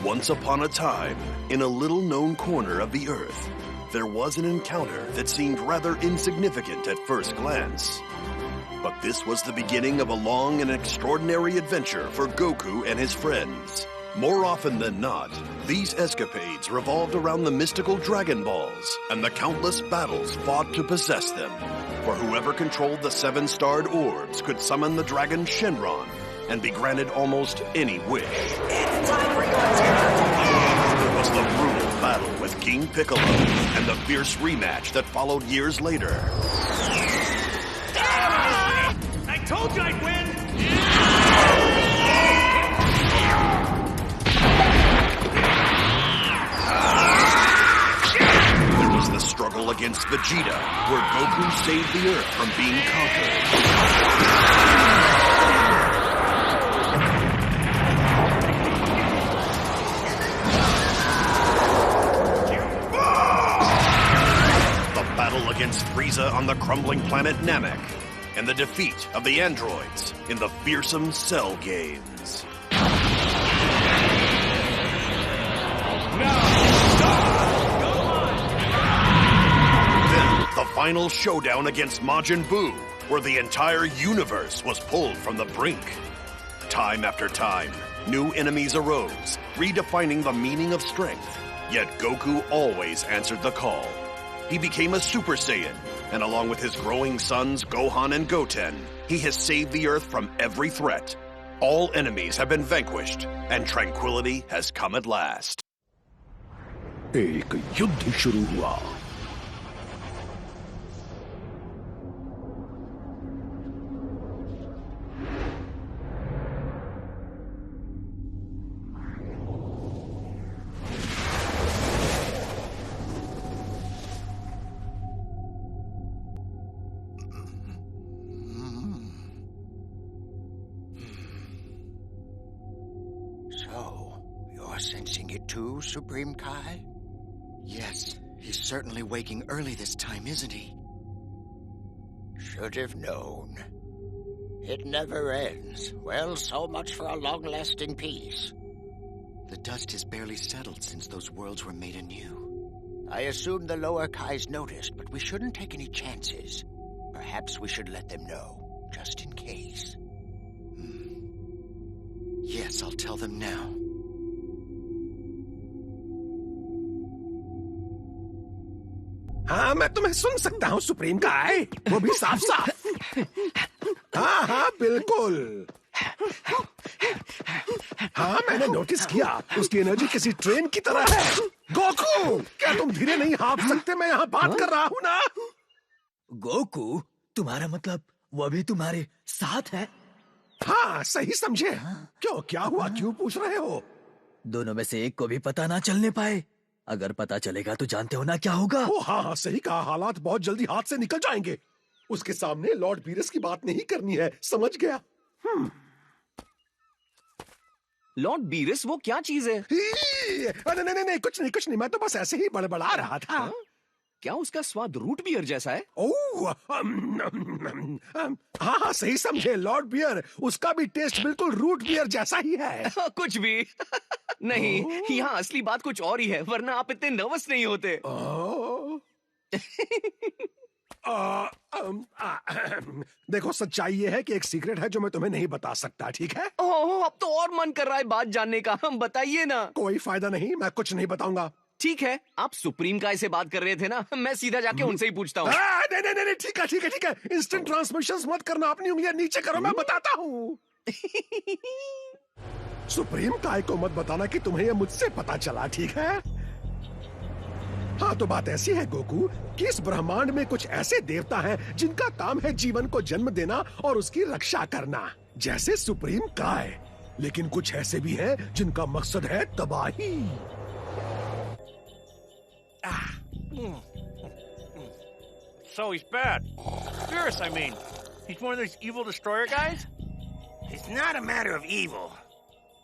Once upon a time, in a little-known corner of the Earth, there was an encounter that seemed rather insignificant at first glance. But this was the beginning of a long and extraordinary adventure for Goku and his friends. More often than not, these escapades revolved around the mystical Dragon Balls and the countless battles fought to possess them. For whoever controlled the seven-starred orbs could summon the dragon Shenron and be granted almost any wish. It's time for your turn! There was the brutal battle with King Piccolo and the fierce rematch that followed years later. I told you I'd win! There was the struggle against Vegeta, where Goku saved the Earth from being conquered. Battle against Frieza on the crumbling planet Namek, and the defeat of the androids in the fearsome Cell games. Then, the final showdown against Majin Buu, where the entire universe was pulled from the brink. Time after time, new enemies arose, redefining the meaning of strength. Yet Goku always answered the call. He became a Super Saiyan, and along with his growing sons Gohan and Goten, he has saved the Earth from every threat. All enemies have been vanquished, and tranquility has come at last. एक युद्ध शुरू हुआ। So, you're sensing it too, Supreme Kai? Yes, he's certainly waking early this time, isn't he? Should have known. It never ends. Well, so much for a long-lasting peace. The dust has barely settled since those worlds were made anew. I assume the lower Kais noticed, but we shouldn't take any chances. Perhaps we should let them know, just in case. Yes, I'll tell them now. हाँ, मैं तुम्हें सुन सकता हूँ supreme काय, वो भी साफ साफ। हाँ हाँ बिल्कुल। हाँ मैंने नोटिस किया, उसकी एनर्जी किसी ट्रेन की तरह है। गोकू, क्या तुम धीरे नहीं हाँफ सकते? मैं यहाँ बात कर रहा हूँ ना। गोकू, तुम्हारा मतलब वो भी तुम्हारे साथ है? हाँ सही समझे। क्यों, क्या हुआ, क्यों पूछ रहे हो? दोनों में से एक को भी पता ना चलने पाए। अगर पता चलेगा तो जानते हो ना क्या होगा? ओ हाँ सही कहा, हालात बहुत जल्दी हाथ से निकल जाएंगे। उसके सामने लॉर्ड बीरस की बात नहीं करनी है, समझ गया? लॉर्ड बीरस वो क्या चीज है? नहीं, कुछ नहीं, मैं तो बस ऐसे ही बड़बड़ा रहा था। क्या उसका स्वाद रूट बियर जैसा है? ओह, हाँ सही समझे, लॉर्ड बियर, उसका भी टेस्ट बिल्कुल रूट बियर जैसा ही है। कुछ भी नहीं, यहाँ असली बात कुछ और ही है, वरना आप इतने नर्वस नहीं होते। देखो सच्चाई ये है कि एक सीक्रेट है जो मैं तुम्हें नहीं बता सकता, ठीक है? ओह, अब तो और मन कर रहा है बात जानने का। हम बताइए ना। कोई फायदा नहीं, मैं कुछ नहीं बताऊंगा। ठीक है, आप सुप्रीम काय से बात कर रहे थे ना, मैं सीधा जाके उनसे ही पूछता हूँ। नहीं, ठीक है। इंस्टेंट ट्रांसमिशंस मत करना, अपनी उंगलियां नीचे करो, मैं बताता हूँ। सुप्रीम काय को मत बताना कि तुम्हें यह मुझसे पता चला, ठीक है? हाँ तो बात ऐसी है गोकू कि इस ब्रह्मांड में कुछ ऐसे देवता हैं जिनका काम है जीवन को जन्म देना और उसकी रक्षा करना, जैसे सुप्रीम काय। लेकिन कुछ ऐसे भी हैं जिनका मकसद है तबाही। So he's bad. Fierce, I mean. He's one of those evil destroyer guys? It's not a matter of evil.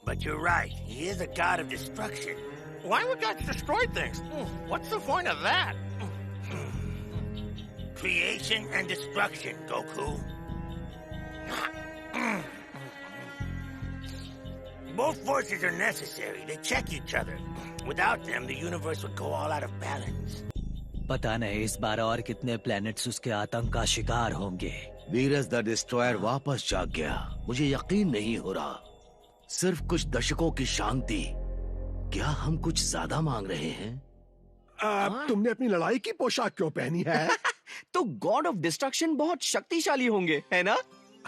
But you're right, he is a god of destruction. Why would gods destroy things? What's the point of that? Creation and destruction, Goku. Both forces are necessary. They check each other. Without them, the universe would go all out of balance. पता नहीं इस बार और कितने planets उसके आतंक का शिकार होंगे। वीरस द डिस्ट्रॉयर वापस जाग गया। मुझे यकीन नहीं हो रहा। सिर्फ कुछ दशकों की शांति। क्या हम कुछ ज्यादा मांग रहे हैं? तुमने अपनी लड़ाई की पोशाक क्यों पहनी है? तो गॉड ऑफ डिस्ट्रक्शन बहुत शक्तिशाली होंगे, है ना?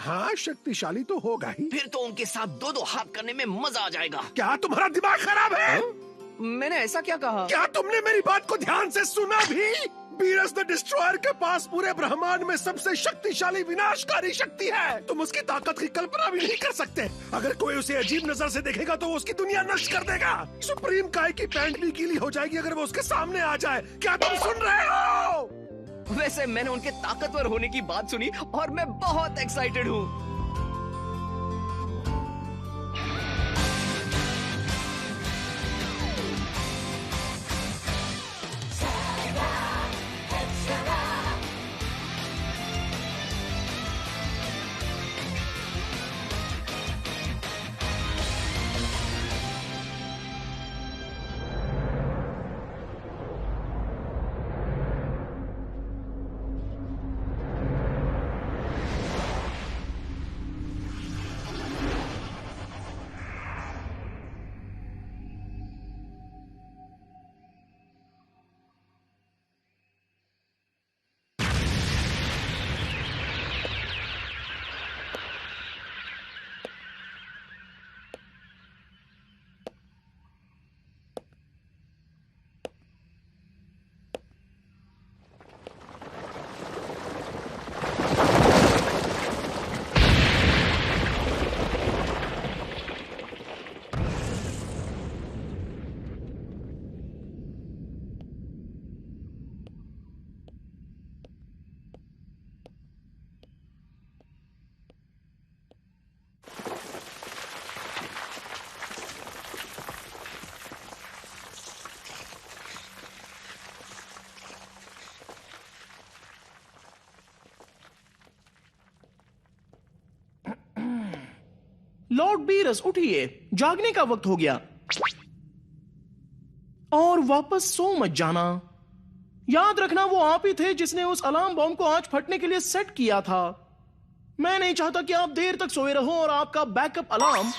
हाँ, शक्तिशाली तो होगा ही। फिर तो उनके साथ दो हाथ करने में मजा आ जाएगा। क्या तुम्हारा दिमाग खराब है? मैंने ऐसा क्या कहा? क्या तुमने मेरी बात को ध्यान से सुना भी? वीरस द डिस्ट्रॉयर के पास पूरे ब्रह्मांड में सबसे शक्तिशाली विनाशकारी शक्ति है। तुम उसकी ताकत की कल्पना भी नहीं कर सकते। अगर कोई उसे अजीब नजर से देखेगा तो वो उसकी दुनिया नष्ट कर देगा। सुप्रीम काय की पैंट भी गीली हो जाएगी अगर वो उसके सामने आ जाए। क्या तुम सुन रहे हो? वैसे मैंने उनके ताकतवर होने की बात सुनी और मैं बहुत एक्साइटेड हूँ। लॉर्ड बीरस उठिए, जागने का वक्त हो गया और वापस सो मत जाना। याद रखना वो आप ही थे जिसने उस अलार्म बॉम्ब को आज फटने के लिए सेट किया था। मैं नहीं चाहता कि आप देर तक सोए रहो और आपका बैकअप अलार्म।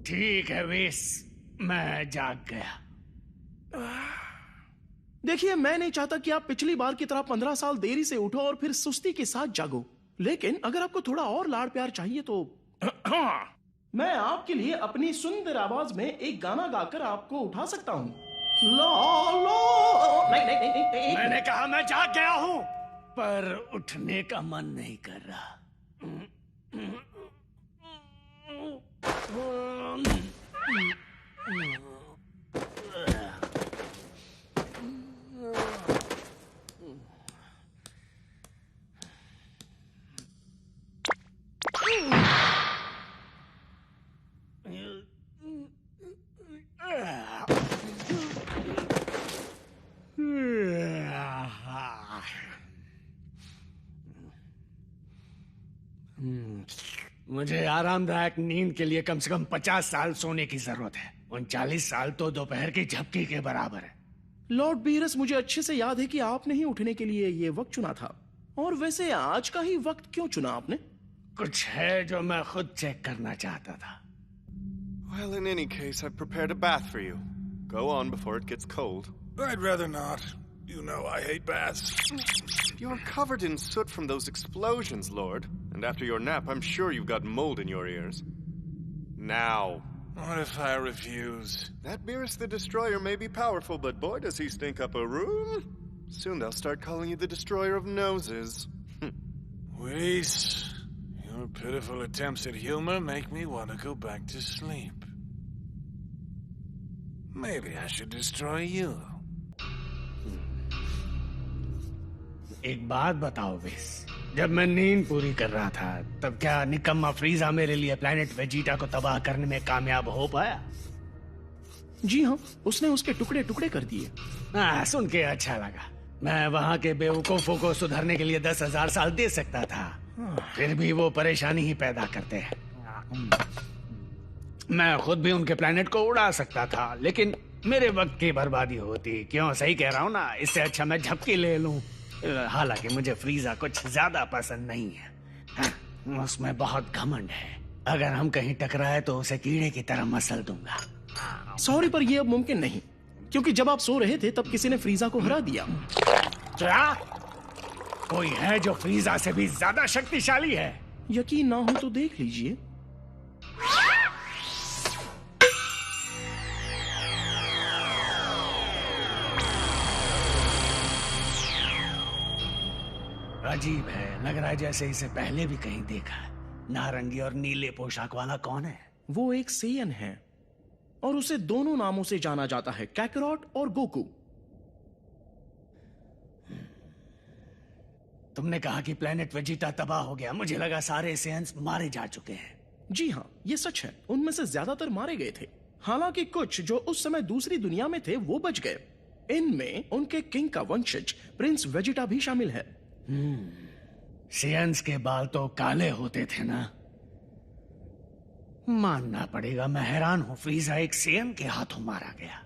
ठीक है वेस, मैं जाग गया। देखिए, मैं नहीं चाहता कि आप पिछली बार की तरह 15 साल देरी से उठो और फिर सुस्ती के साथ जागो। लेकिन अगर आपको थोड़ा और लाड़ प्यार चाहिए तो मैं आपके लिए अपनी सुंदर आवाज में एक गाना गाकर आपको उठा सकता हूँ। लो लो नहीं। मैंने कहा मैं जाग गया हूँ, पर उठने का मन नहीं कर रहा। मुझे आरामदायक नींद के लिए कम से कम 50 साल सोने की जरूरत है। 39 साल तो दोपहर की झपकी के बराबर है। लॉर्ड बीरस, मुझे अच्छे से याद है कि आपने ही उठने के लिए ये वक्त चुना था। और वैसे आज का ही वक्त क्यों चुना आपने? कुछ है जो मैं खुद चेक करना चाहता था। Well, in any case, I've prepared a bath for you. Go on before it gets cold. I'd rather not. You know I hate baths. You're covered in soot from those explosions, Lord. And after your nap, I'm sure you've got mold in your ears. Now. What if I refuse? That Beerus the Destroyer may be powerful, but boy does he stink up a room. Soon they'll start calling you the Destroyer of Noses. Whis, your pitiful attempts at humor make me want to go back to sleep. Maybe I should destroy you. एक बात बताओ base, जब मैं नींद पूरी कर रहा था तब क्या निकम्मा फ्रीजा मेरे लिए प्लैनेट वेजिटा को तबाह करने में कामयाब हो पाया? जी हाँ, उसने उसके टुकड़े टुकड़े कर दिए। सुन के अच्छा लगा। मैं वहाँ के बेवकूफों को सुधारने के लिए 10,000 साल दे सकता था। फिर भी वो परेशानी ही पैदा करते हैं। मैं खुद भी उनके प्लेनेट को उड़ा सकता था, लेकिन मेरे वक्त की बर्बादी होती। क्यों, सही कह रहा हूँ ना? इससे अच्छा मैं झपकी ले लूं। हालांकि मुझे फ्रीजा कुछ ज्यादा पसंद नहीं है। हाँ, उसमें बहुत घमंड है। अगर हम कहीं टकराए तो उसे कीड़े की तरह मसल दूंगा। सॉरी, पर यह अब मुमकिन नहीं, क्योंकि जब आप सो रहे थे तब किसी ने फ्रीजा को हरा दिया। क्या कोई है जो फ्रीजा से भी ज्यादा शक्तिशाली है? यकीन ना हो तो देख लीजिए। अजीब है, लग रहा है जैसे इसे पहले भी कहीं देखा है। नारंगी और नीले पोशाक वाला कौन है? वो एक सेयन है और उसे दोनों नामों से जाना जाता है, कैकरॉट और गोकू। तुमने कहा कि प्लेनेट वेजिटा तबाह हो गया। मुझे लगा सारे सेयन्स मारे जा चुके हैं। जी हाँ, ये सच है। उनमें से ज्यादातर मारे गए थे। हालांकि कुछ जो उस समय दूसरी दुनिया में थे वो बच गए। इनमें उनके किंग का वंशज प्रिंस वेजिटा भी शामिल है। सेयन्स के बाल तो काले होते थे ना? मानना पड़ेगा, मैं हैरान हूं फ्रीजा एक सेयन के हाथों मारा गया।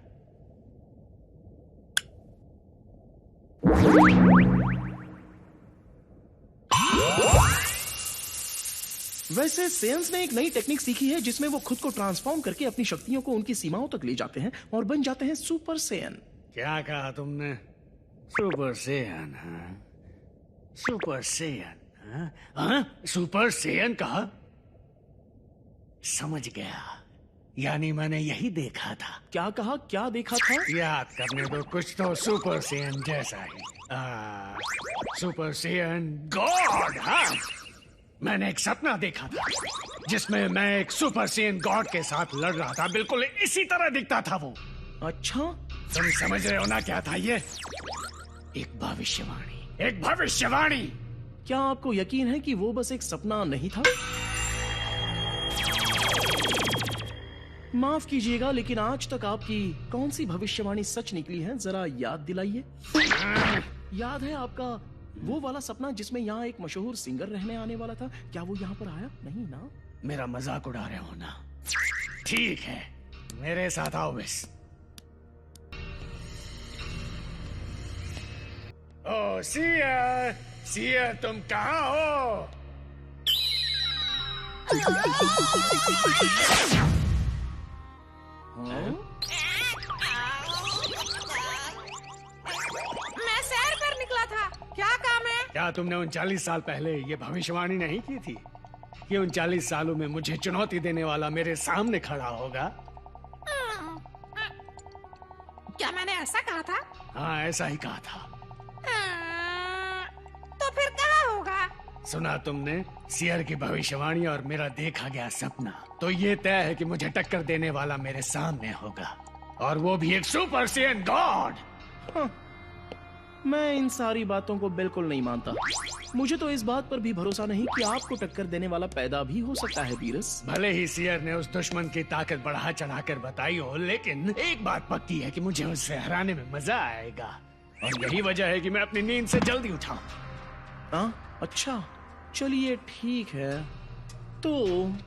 वैसे सेयन्स ने एक नई टेक्निक सीखी है जिसमें वो खुद को ट्रांसफॉर्म करके अपनी शक्तियों को उनकी सीमाओं तक ले जाते हैं और बन जाते हैं सुपर सेयन। क्या कहा तुमने? Super Saiyan? हाँ, सुपर सेयन। हाँ, सुपर सेयन कहा? समझ गया, यानी मैंने यही देखा था। क्या कहा? क्या देखा था? याद करने दो, कुछ तो सुपर सेयन जैसा ही। Super Saiyan God. हाँ, मैंने एक सपना देखा था जिसमें मैं एक सुपर सेयन गॉड के साथ लड़ रहा था। बिल्कुल इसी तरह दिखता था वो। अच्छा, तुम समझ रहे हो ना क्या था ये? एक भविष्यवाणी, एक भविष्यवाणी। क्या आपको यकीन है कि वो बस एक सपना नहीं था? माफ कीजिएगा, लेकिन आज तक आपकी कौन सी भविष्यवाणी सच निकली है? जरा याद दिलाइए। याद है आपका वो वाला सपना जिसमें यहाँ एक मशहूर सिंगर रहने आने वाला था? क्या वो यहाँ पर आया? नहीं ना? मेरा मजाक उड़ा रहे हो ना? ठीक है, मेरे साथ आओ बस। ओ सियर, सियर तुम कहाँ हो? मैं सैर पर निकला था। क्या काम है? क्या तुमने 39 साल पहले ये भविष्यवाणी नहीं की थी कि 39 सालों में मुझे चुनौती देने वाला मेरे सामने खड़ा होगा? क्या मैंने ऐसा कहा था? हाँ, ऐसा ही कहा था। तो फिर कहाँ होगा? सुना तुमने सियर की भविष्यवाणी और मेरा देखा गया सपना, तो ये तय है कि मुझे टक्कर देने वाला मेरे सामने होगा, और वो भी एक सुपर सेयन गॉड। हाँ, मैं इन सारी बातों को बिल्कुल नहीं मानता। मुझे तो इस बात पर भी भरोसा नहीं कि आपको टक्कर देने वाला पैदा भी हो सकता है बीरस। भले ही सियर ने उस दुश्मन की ताकत बढ़ा चढ़ाकर बताई हो, लेकिन एक बात पक्की है कि मुझे उससे हराने में मजा आएगा, और यही वजह है कि मैं अपनी नींद से जल्दी उठा। अच्छा, चलिए ठीक है। तो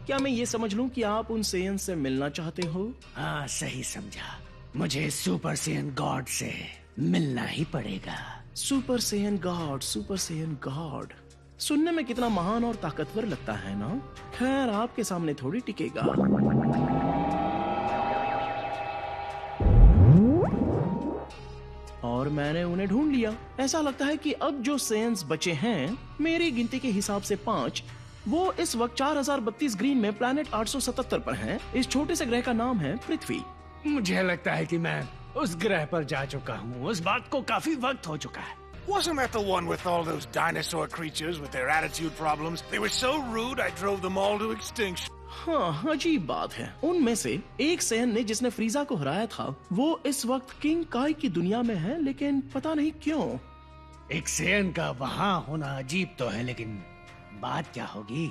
क्या मैं ये समझ लूं कि आप उन सेयन से मिलना चाहते हो? हाँ, सही समझा। मुझे सुपर सेयन गॉड से मिलना ही पड़ेगा। Super Saiyan God, super Saiyan God सुनने में कितना महान और ताकतवर लगता है ना? खैर, आपके सामने थोड़ी टिकेगा। और मैंने उन्हें ढूंढ लिया। ऐसा लगता है कि अब जो सेयन्स बचे हैं, मेरी गिनती के हिसाब से 5, वो इस वक्त 4032 ग्रीन में प्लैनेट 877 पर हैं। इस छोटे से ग्रह का नाम है पृथ्वी। मुझे लगता है कि मैं उस ग्रह पर जा चुका हूँ। उस बात को काफी वक्त हो चुका है। Wasn't that the one with all those dinosaur creatures with their attitude problems? They were so rude I drove them all to extinction. हाँ, अजीब बात है। उनमें से एक सेयन ने जिसने फ्रीजा को हराया था, वो इस वक्त किंग काई की दुनिया में है, लेकिन पता नहीं क्यों। एक सेयन का वहाँ होना अजीब तो है, लेकिन बात क्या होगी?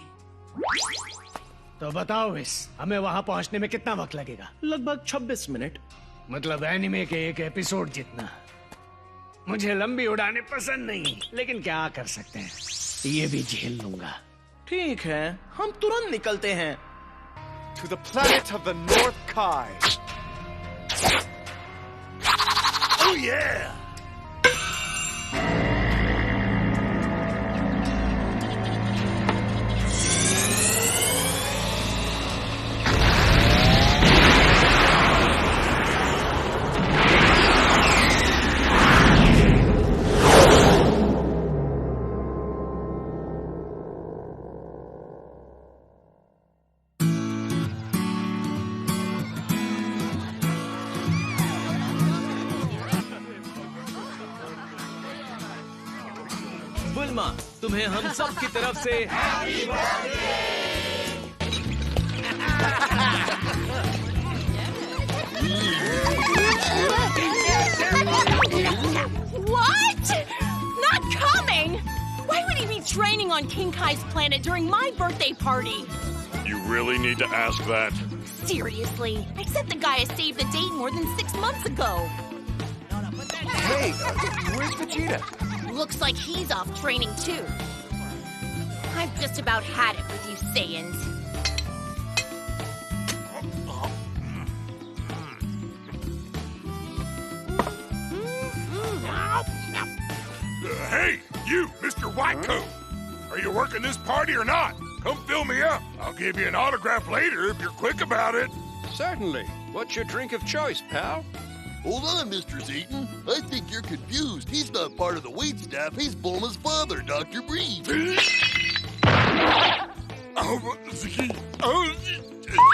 तो बताओ इस, हमें वहाँ पहुँचने में कितना वक्त लगेगा? लगभग 26 मिनट। मतलब एनिमे के एक एपिसोड जितना। मुझे लंबी उड़ानें पसंद नहीं, लेकिन क्या कर सकते हैं, ये भी झेल लूंगा। ठीक है, हम तुरंत निकलते हैं। To the planet of the North Kai. Oh, yeah! बुल्मा, तुम्हें हम सब की तरफ से What? Not coming? Why would he be training on King Kai's planet during my birthday party? You really need to ask that? Seriously, I sent the guy a save the date more than 6 months ago. Hey, where's Vegeta? Looks like he's off training too. I've just about had it with you Saiyans. Hey, you, Mr. Whitecoat! Are you working this party or not? Come fill me up. I'll give you an autograph later if you're quick about it. Certainly. What's your drink of choice, pal? Hold on, Mr. Zeaton. I think you're confused. He's not part of the wait staff. He's Bulma's father, Dr. Breeze.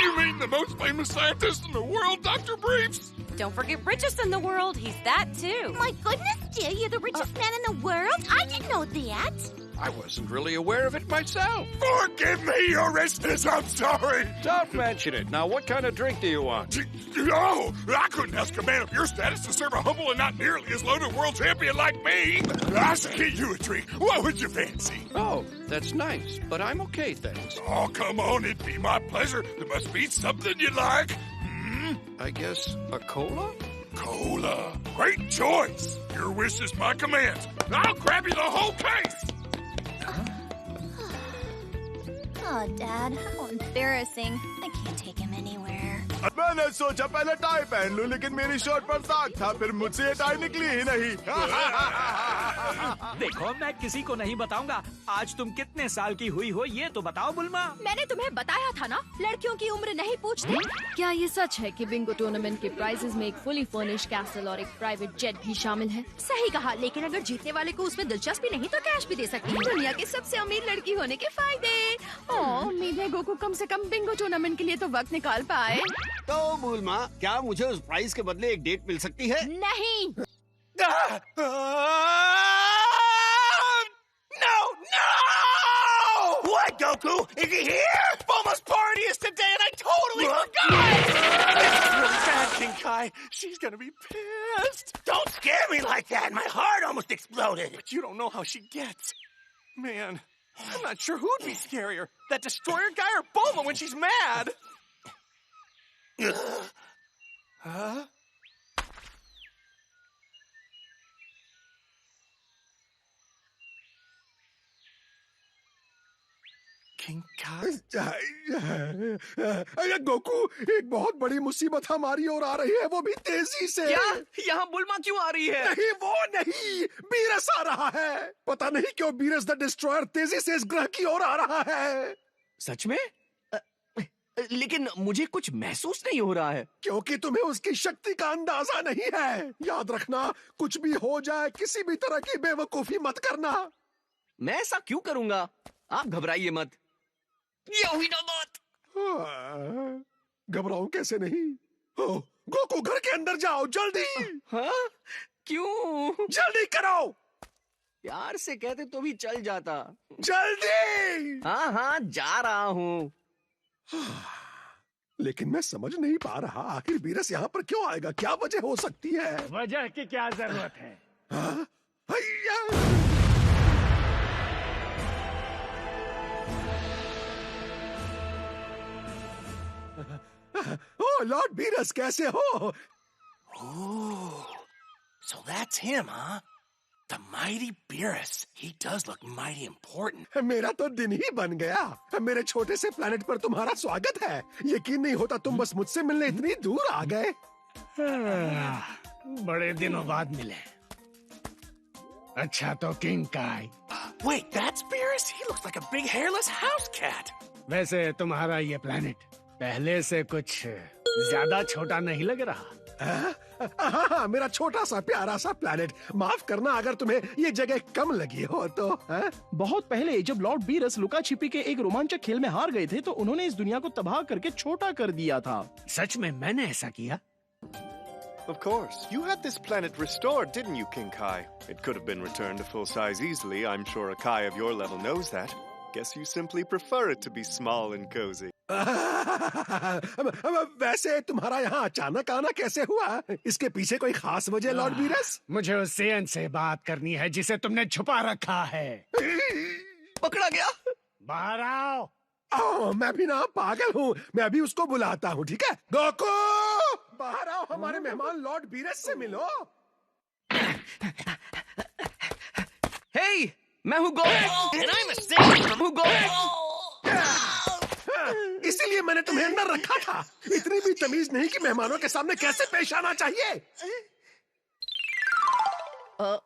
You mean the most famous scientist in the world, Dr. Briefs? Don't forget richest in the world. He's that too. My goodness, Jay, you're the richest man in the world? I didn't know that. I wasn't really aware of it myself. Forgive me, Orestes, I'm sorry. Don't mention it. Now, what kind of drink do you want? Oh, I couldn't ask a man of your status to serve a humble and not nearly as loaded world champion like me. I should get you a drink. What would you fancy? Oh, that's nice, but I'm okay, thanks. Oh, come on, it'd be my pleasure. There must be something you like. I guess a cola? Cola. Great choice. Your wish is my command. I'll grab you the whole case. Oh, Dad, how embarrassing. I can't take him anywhere. मैंने सोचा पहले tie पहन लूं, लेकिन मेरी shirt पर दाग था, फिर मुझसे ये टाई निकली ही नहीं। देखो, मैं किसी को नहीं बताऊंगा। आज तुम कितने साल की हुई हो ये तो बताओ बुल्मा। मैंने तुम्हें बताया था ना, लड़कियों की उम्र नहीं पूछते। क्या ये सच है कि बिंगो टूर्नामेंट के प्राइजेस में एक फुली फर्निश्ड कैसल और एक प्राइवेट जेट भी शामिल है? सही कहा, लेकिन अगर जीतने वाले को उसमें दिलचस्पी नहीं तो कैश भी दे सकती है। दुनिया की सबसे अमीर लड़की होने के फायदे। उम्मीद है गोकू कम से कम बिंगो टूर्नामेंट के लिए तो वक्त निकाल पाए। तो बुल्मा, क्या मुझे उस प्राइस के बदले एक डेट मिल सकती है? नहीं। No! What, Goku? Is he here? Bulma's party is today and I totally forgot! This is really bad, King Kai. She's gonna be pissed. Don't scare me like that. My heart almost exploded. But you don't know how she gets. Man, I'm not sure who'd be scarier, that destroyer guy or Bulma when she's mad. Huh? King Kai? Goku, एक बहुत बड़ी मुसीबत हमारी ओर आ रही है, वो भी तेजी से। क्या? यहाँ बुल्मा क्यों आ रही है? नहीं, वो नहीं, बीरस आ रहा है। पता नहीं क्यों बीरस द डिस्ट्रॉयर तेजी से इस ग्रह की ओर आ रहा है। सच में? लेकिन मुझे कुछ महसूस नहीं हो रहा है। क्योंकि तुम्हें उसकी शक्ति का अंदाजा नहीं है। याद रखना, कुछ भी हो जाए, किसी भी तरह की बेवकूफी मत करना। मैं ऐसा क्यों करूंगा? आप घबराइए मत। ये हुई ना बात। घबराऊं कैसे नहीं? गोकू, घर के अंदर जाओ जल्दी। हाँ? क्यों? जल्दी करो। प्यार से कहते तो भी चल जाता। जल्दी। हाँ हाँ, जा रहा हूँ। लेकिन मैं समझ नहीं पा रहा, आखिर बीरस यहाँ पर क्यों आएगा? क्या वजह हो सकती है? वजह की क्या जरूरत है? हाँ? Oh, Lord Beerus, कैसे हो? Oh, so that's him, huh? The mighty Beerus. He does look mighty important. मेरा तो दिन ही बन गया। मेरे छोटे से प्लेनेट पर तुम्हारा स्वागत है। यकीन नहीं होता तुम बस मुझसे मिलने इतनी दूर आ गए। बड़े दिनों बाद मिले। अच्छा तो किंग काई। Wait, that's Beerus? He looks like a big hairless house cat. वैसे तुम्हारा ये प्लेनेट पहले से कुछ ज्यादा छोटा नहीं लग रहा? हाँ, मेरा छोटा सा प्यारा सा प्लेनेट। माफ करना अगर तुम्हें ये जगह कम लगी हो तो। बहुत पहले जब लॉर्ड बीरस लुका छिपी के एक रोमांचक खेल में हार गए थे तो उन्होंने इस दुनिया को तबाह करके छोटा कर दिया था। सच में मैंने ऐसा किया? Of course. You had this planet restored, didn't you, King Kai? It could have been returned to full size easily. I'm sure a Kai of your level knows that. Guess you simply prefer it to be small and cozy. वैसे तुम्हारा यहाँ अचानक आना कैसे हुआ? इसके पीछे कोई खास वजह लॉर्ड बीरस? मुझे उस सेयन से बात करनी है जिसे तुमने छुपा रखा है। पकड़ा गया। बाहर आओ। मैं भी ना पागल हूँ। मैं अभी उसको बुलाता हूँ, ठीक है? गोकू, बाहर आओ, हमारे मेहमान लॉर्ड बीरस से मिलो। Hey, मैं हूँ Goku. And I'm a sailor from Goku. इसीलिए मैंने तुम्हें अंदर रखा था। इतनी भी तमीज नहीं कि मेहमानों के सामने कैसे पेश आना चाहिए।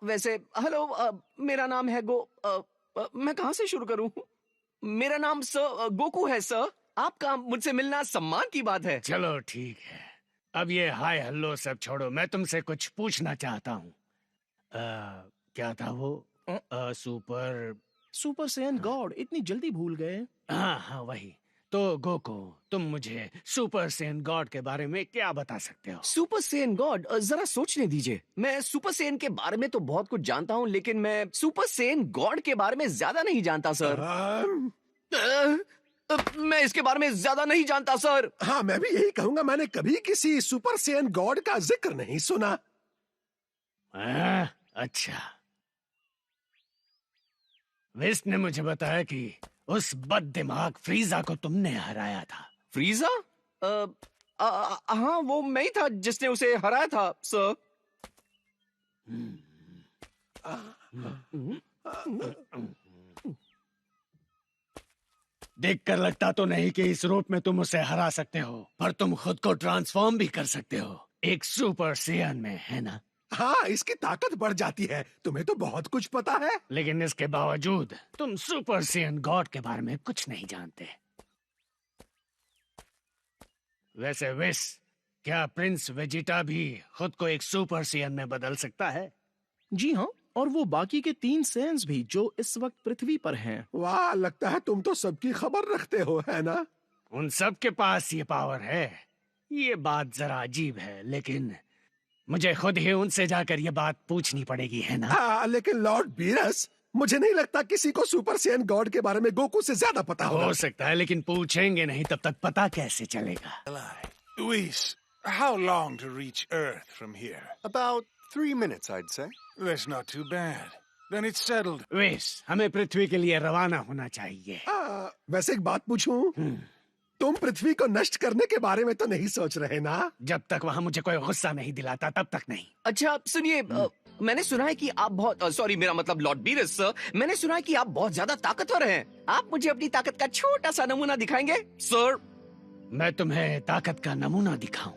वैसे हेलो, मेरा नाम है मैं कहाँ से शुरू करूँ? मेरा नाम सर गोकू है सर। आपका मुझसे मिलना सम्मान की बात है। चलो ठीक है, अब ये हाय हल्लो सब छोड़ो। मैं तुमसे कुछ पूछना चाहता हूँ। क्या था वो? Super Saiyan God. इतनी जल्दी भूल गए? हाँ वही। तो गोकू, तुम मुझे सुपर सेयन गॉड के बारे में क्या बता सकते हो? सुपर सेयन गॉड, जरा सोचने दीजिए। मैं सुपर सेयन के बारे में तो बहुत कुछ जानता हूँ, लेकिन मैं सुपर सेयन गॉड के बारे में ज्यादा नहीं जानता सर। मैं इसके बारे में ज्यादा नहीं जानता सर। हाँ, मैं भी यही कहूंगा। मैंने कभी किसी सुपर सेयन गॉड का जिक्र नहीं सुना। अच्छा। विस्ट ने मुझे बताया कि उस बददिमाग फ्रीजा को तुमने हराया था। फ्रीजा? हाँ, वो मैं ही था जिसने उसे हराया था सर। देखकर लगता तो नहीं कि इस रूप में तुम उसे हरा सकते हो, पर तुम खुद को ट्रांसफॉर्म भी कर सकते हो एक सुपर सेयन में, है ना? हाँ, इसकी ताकत बढ़ जाती है। तुम्हें तो बहुत कुछ पता है। लेकिन इसके बावजूद तुम सुपर सेयन गॉड के बारे में कुछ नहीं जानते। वैसे विस, क्या प्रिंस वेजिटा भी खुद को एक सुपर सेयन में बदल सकता है? जी हाँ, और वो बाकी के 3 सेयन्स भी जो इस वक्त पृथ्वी पर हैं। वाह, लगता है तुम तो सबकी खबर रखते हो, है ना? उन सब के पास ये पावर है। ये बात जरा अजीब है, लेकिन मुझे खुद ही उनसे जाकर ये बात पूछनी पड़ेगी, है ना? हाँ, लेकिन लॉर्ड बीरस, मुझे नहीं लगता किसी को सुपर सेयन गॉड के बारे में गोकू से ज्यादा पता होगा। हो सकता है, लेकिन पूछेंगे नहीं तब तक पता कैसे चलेगा? Luis, how long to reach Earth from here? About 3 minutes, I'd say. That's not too bad. Then it's settled. विस, हमें पृथ्वी के लिए रवाना होना चाहिए। वैसे एक बात पूछूं? तुम पृथ्वी को नष्ट करने के बारे में तो नहीं सोच रहे ना? जब तक वहाँ मुझे कोई गुस्सा नहीं दिलाता तब तक नहीं। अच्छा सुनिए, मैंने सुना है कि आप बहुत सॉरी, मेरा मतलब लॉर्ड बीरस सर, मैंने सुना है कि आप बहुत ज्यादा ताकतवर हैं। आप मुझे अपनी ताकत का छोटा सा नमूना दिखाएंगे सर? मैं तुम्हें ताकत का नमूना दिखाऊं?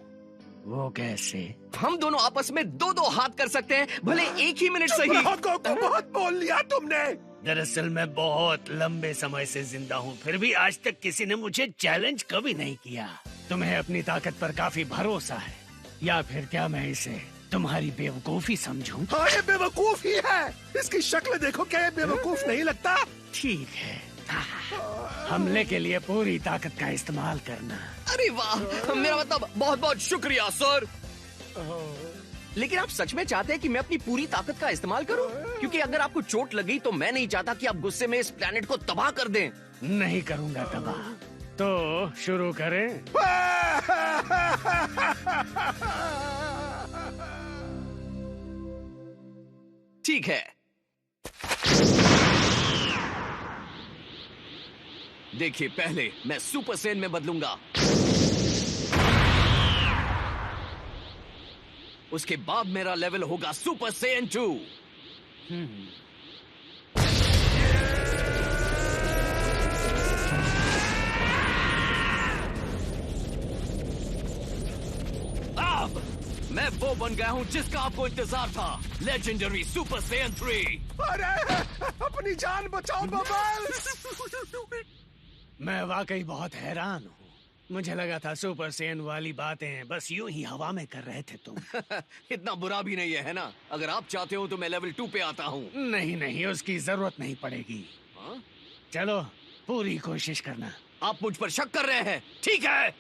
वो कैसे? हम दोनों आपस में 2-2 हाथ कर सकते हैं, भले एक ही मिनट सही। बहुत बोल लिया तुमने। दरअसल मैं बहुत लंबे समय से जिंदा हूँ, फिर भी आज तक किसी ने मुझे चैलेंज कभी नहीं किया। तुम्हें अपनी ताकत पर काफी भरोसा है, या फिर क्या मैं इसे तुम्हारी बेवकूफी समझूं? हाँ, ये बेवकूफ ही है। इसकी शक्ल देखो, क्या ये बेवकूफ नहीं लगता? ठीक है, हमले के लिए पूरी ताकत का इस्तेमाल करना। अरे वाह, मेरा मतलब बहुत बहुत शुक्रिया सर। लेकिन आप सच में चाहते हैं कि मैं अपनी पूरी ताकत का इस्तेमाल करूं? क्योंकि अगर आपको चोट लगी तो मैं नहीं चाहता कि आप गुस्से में इस प्लेनेट को तबाह कर दें। नहीं करूंगा तबाह। तो शुरू करें? ठीक है। देखिए, पहले मैं सुपर सेयन में बदलूंगा, उसके बाद मेरा लेवल होगा सुपर सेयन 2। अब मैं वो बन गया हूँ जिसका आपको इंतजार था, लेजेंडरी सुपर सैयन 3। अरे अपनी जान बचाओ बबल्स। मैं वाकई बहुत हैरान हूँ। मुझे लगा था सुपर सैयन वाली बातें बस यूं ही हवा में कर रहे थे तुम। इतना बुरा भी नहीं है ना? अगर आप चाहते हो तो मैं लेवल 2 पे आता हूँ। नहीं नहीं, उसकी जरूरत नहीं पड़ेगी। चलो पूरी कोशिश करना। आप मुझ पर शक कर रहे हैं? ठीक है।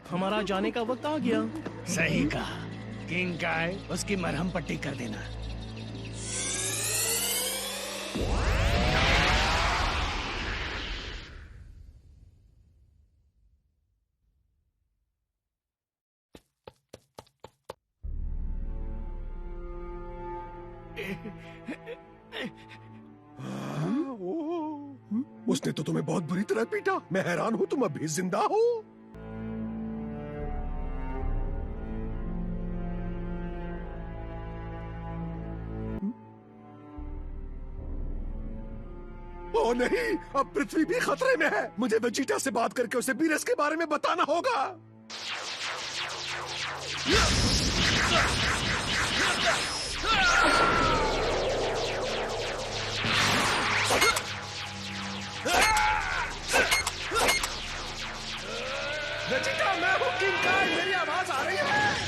हमारा जाने का वक्त आ गया। सही कहा। किंग काय, उसकी मरहम पट्टी कर देना। उसने तो तुम्हें बहुत बुरी तरह पीटा। मैं हैरान हूँ तुम अभी जिंदा हो। ओ नहीं, अब पृथ्वी भी खतरे में है। मुझे वेजिटा से बात करके उसे बीरस के बारे में बताना होगा। वेजिटा, मैं हूँ किंग काय, मेरी आवाज आ रही है?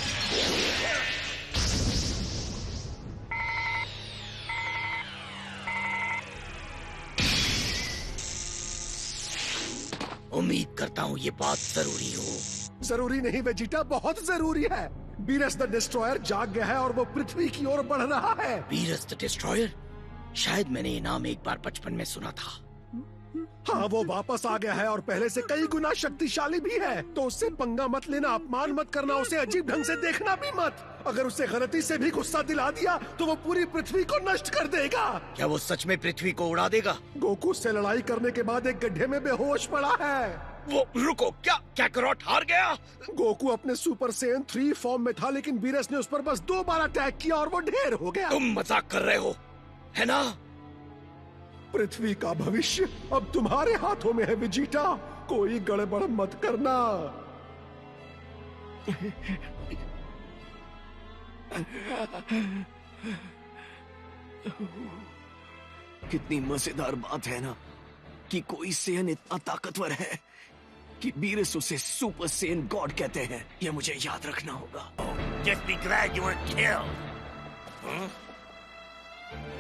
उम्मीद करता हूँ ये बात जरूरी हो। जरूरी नहीं वेजिटा, बहुत जरूरी है। बीरस द डिस्ट्रॉयर जाग गया है और वो पृथ्वी की ओर बढ़ रहा है। Beerus the destroyer? शायद मैंने ये नाम एक बार बचपन में सुना था। हाँ, वो वापस आ गया है और पहले से कई गुना शक्तिशाली भी है। तो उससे पंगा मत लेना, अपमान मत करना, उसे अजीब ढंग से देखना भी मत। अगर उसे गलती से भी गुस्सा दिला दिया तो वो पूरी पृथ्वी को नष्ट कर देगा। क्या वो सच में पृथ्वी को उड़ा देगा? गोकू से लड़ाई करने के बाद एक गड्ढे में बेहोश पड़ा है। वो रुको, क्या कैकरोट हार गया? गोकू अपने सुपर सैयन 3 फॉर्म में था, लेकिन बीरस ने उस पर बस 2 बार अटैक किया और वो ढेर हो गया। तुम मजाक कर रहे हो, है ना? पृथ्वी का भविष्य अब तुम्हारे हाथों में है वेजिटा। कोई गड़बड़ मत करना। कितनी मजेदार बात है ना कि कोई सैयन इतना ताकतवर है कि बीरस उसे सुपर सैयन गॉड कहते हैं। यह मुझे याद रखना होगा। Just be glad you weren't killed. Huh?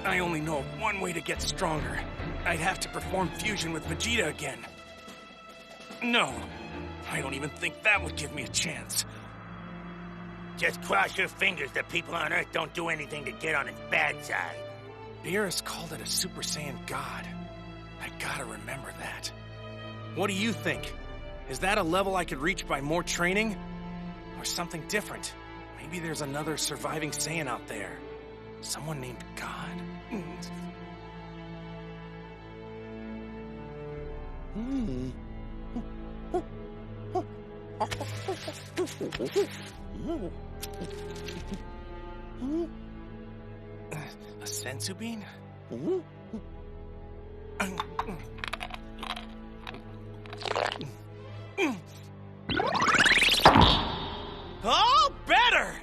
I only know of one way to get stronger. I'd have to perform fusion with Vegeta again. No, I don't even think that would give me a chance. Just cross your fingers that people on Earth don't do anything to get on its bad side. Beerus called it a Super Saiyan God. I gotta remember that. What do you think? Is that a level I could reach by more training? Or something different? Maybe there's another surviving Saiyan out there. Someone named God. A senzu bean? Oh, better!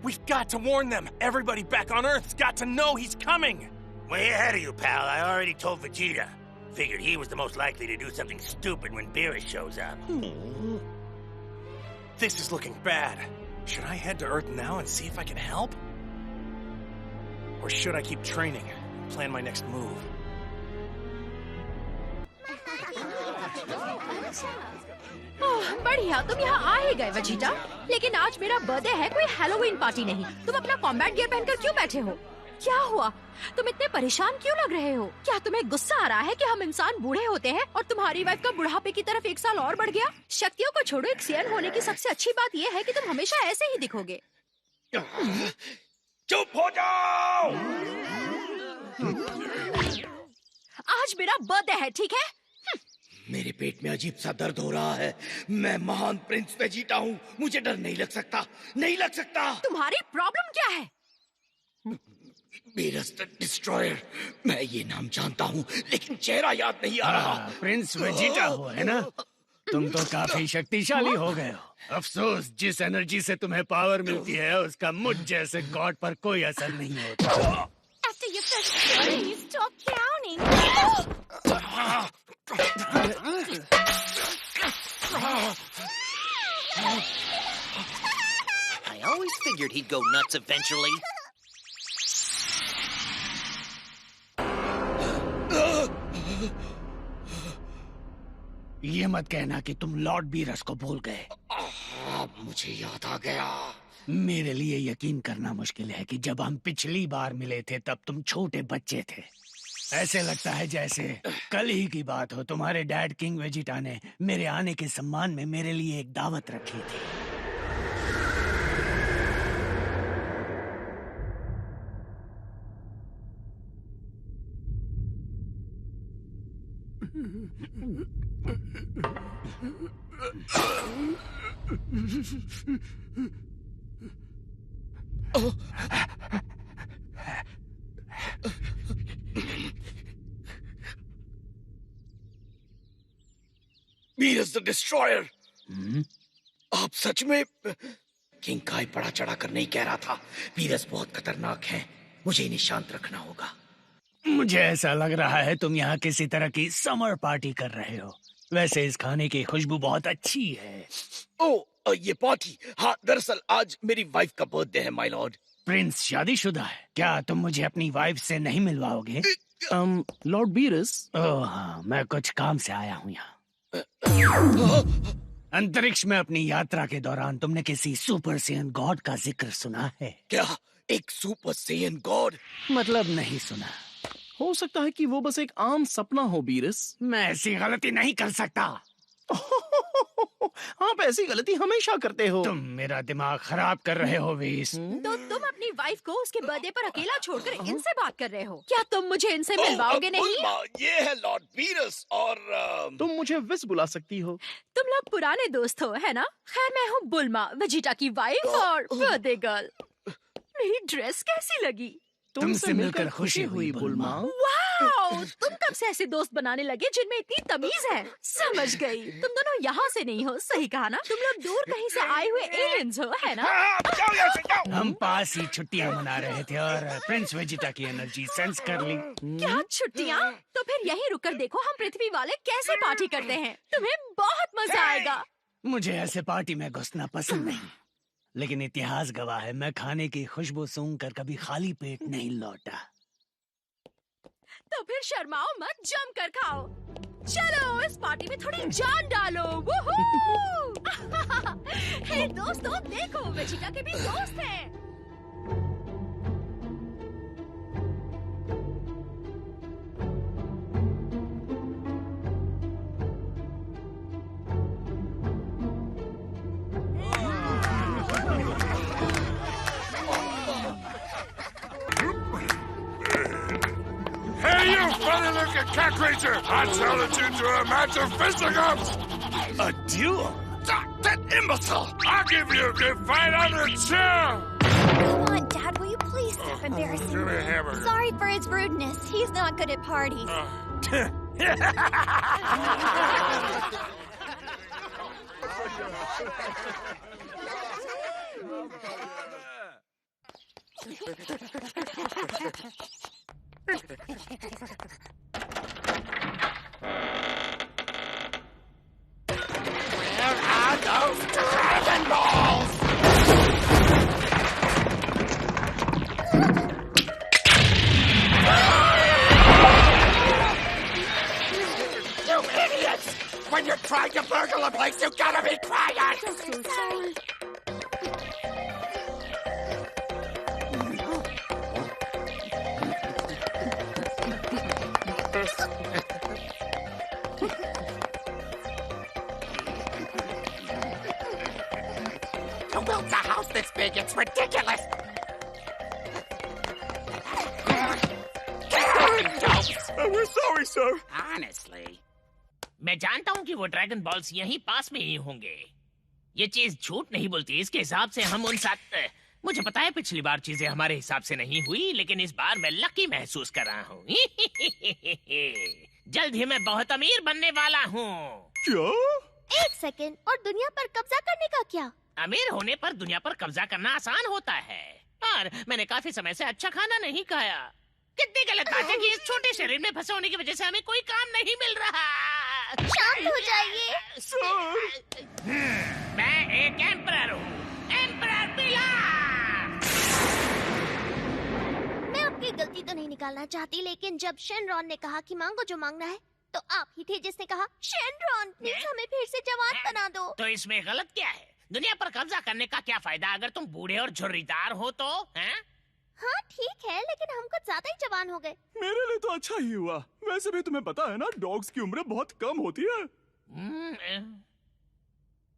We've got to warn them. Everybody back on Earth's got to know he's coming. Way ahead of you, pal. I already told Vegeta. Figured he was the most likely to do something stupid when Beerus shows up. This is looking bad. Should I head to Earth now and see if I can help? Or should I keep training and plan my next move? बढ़िया, तुम यहाँ आ ही गए Vegeta. लेकिन आज मेरा birthday है, कोई Halloween party नहीं। तुम अपना कॉम्बैट गियर पहनकर क्यों बैठे हो? क्या हुआ? तुम इतने परेशान क्यों लग रहे हो? क्या तुम्हें गुस्सा आ रहा है कि हम इंसान बूढ़े होते हैं और तुम्हारी वाइफ का बुढ़ापे की तरफ 1 साल और बढ़ गया? शक्तियों को छोड़ो, एक सीएन होने की सबसे अच्छी बात यह है कि तुम हमेशा ऐसे ही दिखोगे। चुप हो जाओ! आज मेरा बर्थडे है, ठीक है? मेरे पेट में अजीब सा दर्द हो रहा है। मैं महान प्रिंस वेजिटा हूँ, मुझे डर नहीं लग सकता, नहीं लग सकता। तुम्हारी प्रॉब्लम क्या है? बीरस द डिस्ट्रॉयर, मैं ये नाम जानता हूँ, लेकिन चेहरा याद नहीं आ रहा। प्रिंस वेजिटा हो, है ना? तुम तो काफी शक्तिशाली हो गए हो। अफसोस, जिस एनर्जी से तुम्हें पावर मिलती है, उसका मुझ जैसे गॉड पर कोई असर नहीं होता। After your first story, you stop counting. I always figured he'd go nuts eventually. ये मत कहना कि तुम लॉर्ड बीरस को भूल गए। मुझे याद आ गया। मेरे लिए यकीन करना मुश्किल है कि जब हम पिछली बार मिले थे तब तुम छोटे बच्चे थे। ऐसे लगता है जैसे कल ही की बात हो। तुम्हारे डैड किंग वेजिटा ने मेरे आने के सम्मान में मेरे लिए एक दावत रखी थी। बीरस द डिस्ट्रॉयर, आप सच में? किंग काई बड़ा चढ़ा कर नहीं कह रहा था। बीरस बहुत खतरनाक है, मुझे इन्हें शांत रखना होगा। मुझे ऐसा लग रहा है तुम यहाँ किसी तरह की समर पार्टी कर रहे हो। वैसे इस खाने की खुशबू बहुत अच्छी है। ओह, ये पार्टी? हाँ, दरअसल आज मेरी वाइफ का बर्थडे है, माय लॉर्ड। प्रिंस शादीशुदा है क्या? तुम मुझे अपनी वाइफ से नहीं मिलवाओगे? Lord Beerus. ओह हाँ, मैं कुछ काम से आया हूँ यहाँ। अंतरिक्ष में अपनी यात्रा के दौरान तुमने किसी सुपर सेयन गॉड का जिक्र सुना है क्या? एक सुपर सेयन गॉड? मतलब नहीं सुना। हो सकता है कि वो बस एक आम सपना हो बीरस। मैं ऐसी गलती नहीं कर सकता। आप ऐसी गलती हमेशा करते हो। तुम मेरा दिमाग खराब कर रहे हो वीस। तो तुम अपनी वाइफ को उसके बर्थडे पर अकेला छोड़कर इनसे बात कर रहे हो? क्या तुम मुझे इनसे मिलवाओगे नहीं? ये है लॉर्ड बीरस और तुम मुझे विस बुला सकती हो। तुम लोग पुराने दोस्त हो, है ना? खैर, मैं हूँ बुल्मा, वेजिटा की वाइफ और बर्थडे गर्ल। मेरी ड्रेस कैसी लगी? तुमसे मिलकर खुशी हुई बुल्मा। वाओ, तुम कब से ऐसे दोस्त बनाने लगे जिनमें इतनी तमीज है? समझ गई, तुम दोनों यहाँ से नहीं हो। सही कहा ना? तुम लोग दूर कहीं से आए हुए एलियंस हो, है ना? हम पास ही छुट्टियाँ मना रहे थे और प्रिंस वेजिटा की एनर्जी सेंस कर ली। क्या छुट्टियाँ? तो फिर यहीं रुककर देखो हम पृथ्वी वाले कैसे पार्टी करते हैं। तुम्हें बहुत मजा आएगा। मुझे ऐसे पार्टी में घुसना पसंद नहीं, लेकिन इतिहास गवाह है मैं खाने की खुशबू सूंघकर कभी खाली पेट नहीं लौटा। तो फिर शर्माओ मत, जम कर खाओ। चलो इस पार्टी में थोड़ी जान डालो। वूहू! हे दोस्तों, देखो वेजिटा के भी दोस्त हैं। Hey, you funny-looking cat creature! I challenge you to a match of fisticuffs! A duel? That imbecile! I'll give you a good fight on the chair! Come on, Dad, will you please stop embarrassing Give me a me? hamburger. Sorry for his rudeness. He's not good at parties. Where are those Dragon Balls? You idiots! When you're trying to burgle a place, you gotta be quiet! Sorry. To build a house this big, it's ridiculous! We're sorry, sir. Honestly, मैं जानता हूँ कि वो dragon balls यहीं पास में ही होंगे। ये चीज झूठ नहीं बोलती। इसके हिसाब से हम उन साथ मुझे पता है पिछली बार चीजें हमारे हिसाब से नहीं हुई, लेकिन इस बार मैं लकी महसूस कर रहा हूँ। जल्द ही मैं बहुत अमीर बनने वाला हूँ। क्या? एक सेकेंड, और दुनिया पर कब्जा करने का क्या? अमीर होने पर दुनिया पर कब्जा करना आसान होता है। और मैंने काफी समय से अच्छा खाना नहीं खाया। कितनी गलत बात है कि इस छोटे शरीर में फंसे होने की वजह से हमें कोई काम नहीं मिल रहा। शांत हो जाइए। मैं एक एम्परर हूँ, एम्परर पिलाफ। मैं अपनी गलती तो नहीं निकालना चाहती, लेकिन जब शेनरॉन ने कहा कि मांगो जो मांगना है, तो आप ही थे जिसने कहा शेनरॉन प्लीज हमें फिर से जवान बना दो। तो इसमें गलत क्या है? दुनिया पर कब्जा करने का क्या फायदा अगर तुम बूढ़े और झुर्रीदार हो तो? हैं? हाँ ठीक है, लेकिन हम कुछ ज्यादा ही जवान हो गए। मेरे लिए तो अच्छा ही हुआ। वैसे भी तुम्हें पता है ना, डॉग्स की उम्र बहुत कम होती है।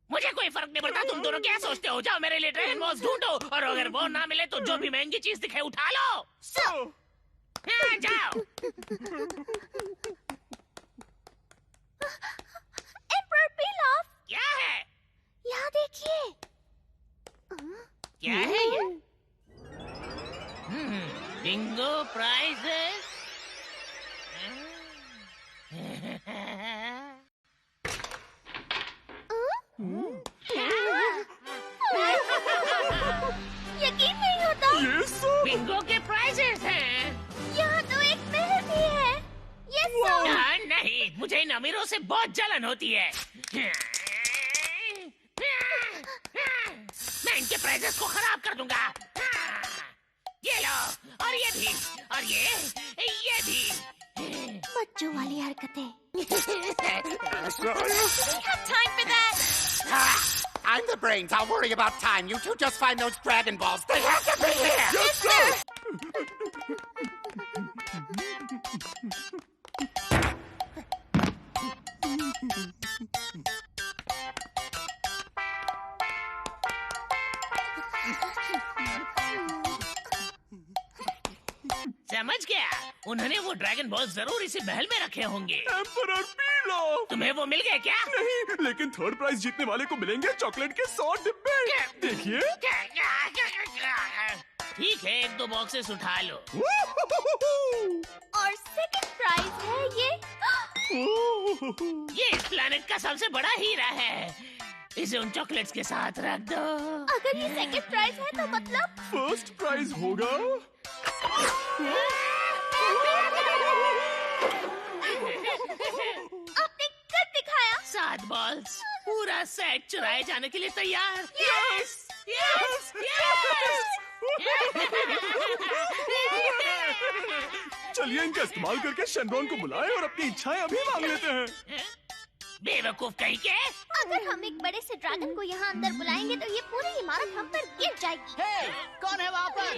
मुझे कोई फर्क नहीं पड़ता तुम दोनों क्या सोचते हो। जाओ मेरे लिए ड्रैगन बॉल्स ढूंढो, और अगर वो ना मिले तो जो भी महंगी चीज दिखे उठा लो। हाँ, जाओ। एम्परर पिलाफ, क्या है? यहाँ देखिए। क्या है ये? Bingo prizes. यकीन नहीं होता। बिंगो के प्राइजेस हैं। यहाँ तो एक महल भी है। ये सब। नहीं, मुझे इन अमीरों से बहुत जलन होती है। मैं इनके प्राइजेस को खराब कर दूंगा। ये लो, और ये भी, और ये भी। बच्चों वाली हरकतें। I'm the brains. I'll worry about time. You two just find those Dragon Balls. They have to be here! Yes, sir! समझ गया। उन्होंने वो ड्रैगन बॉल जरूर इसी महल में रखे होंगे। Emperor pilaf. तुम्हें वो मिल गए क्या? नहीं, लेकिन थर्ड प्राइज जीतने वाले को मिलेंगे चॉकलेट के 100 डिब्बे। देखिए। ठीक है, 1-2 बॉक्सेस उठा लो। और सेकंड प्राइज है ये इस प्लेनेट का सबसे बड़ा हीरा है। इसे उन चॉकलेट्स के साथ रख दो। अगर ये सेकंड प्राइज है तो मतलब फर्स्ट प्राइज होगा। आपने कर दिखाया। 7 बॉल्स, पूरा सेट चुराए जाने के लिए तैयार। Yes yes yes. चलिए इनका इस्तेमाल करके शेनरॉन को बुलाएं और अपनी इच्छाएं अभी मांग लेते हैं। बेवकूफ कहीं के। अगर हम एक बड़े से ड्रैगन को यहाँ अंदर बुलाएंगे तो ये पूरी इमारत हम पर गिर जाएगी। कौन है वहाँ पर?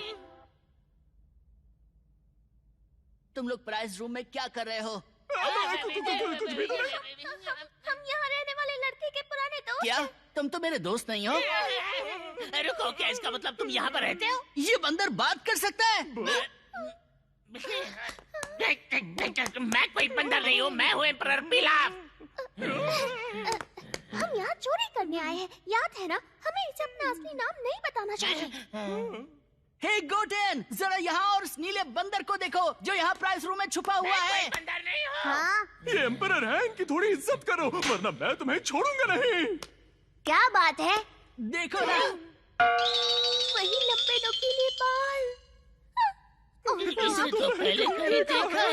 तुम लोग प्राइज रूम में क्या कर रहे हो? कुछ भी नहीं। हम यहाँ रहने वाले लड़के के पुराने दोस्त। क्या तुम तो मेरे दोस्त नहीं हो? रुको, क्या इसका मतलब तुम यहाँ पर रहते हो? ये बंदर बात कर सकता है? मैं कोई बंदर नहीं हूँ, मैं हूँ एम्परर पिलाफ। हम यहाँ चोरी करने आए हैं, याद है ना? हमें इसे अपना असली नाम नहीं बताना चाहिए। हे गोटेन, जरा यहाँ और उस नीले बंदर को देखो जो यहाँ प्राइस रूम में छुपा हुआ है। बंदर नहीं हो। हाँ? ये एम्परर है, इनकी थोड़ी इज्जत करो वरना मैं तुम्हें छोड़ूंगा नहीं। क्या बात है? देखो ना, वही लंबे नुकीले बाल। इसे तो पहले कहीं देखा है।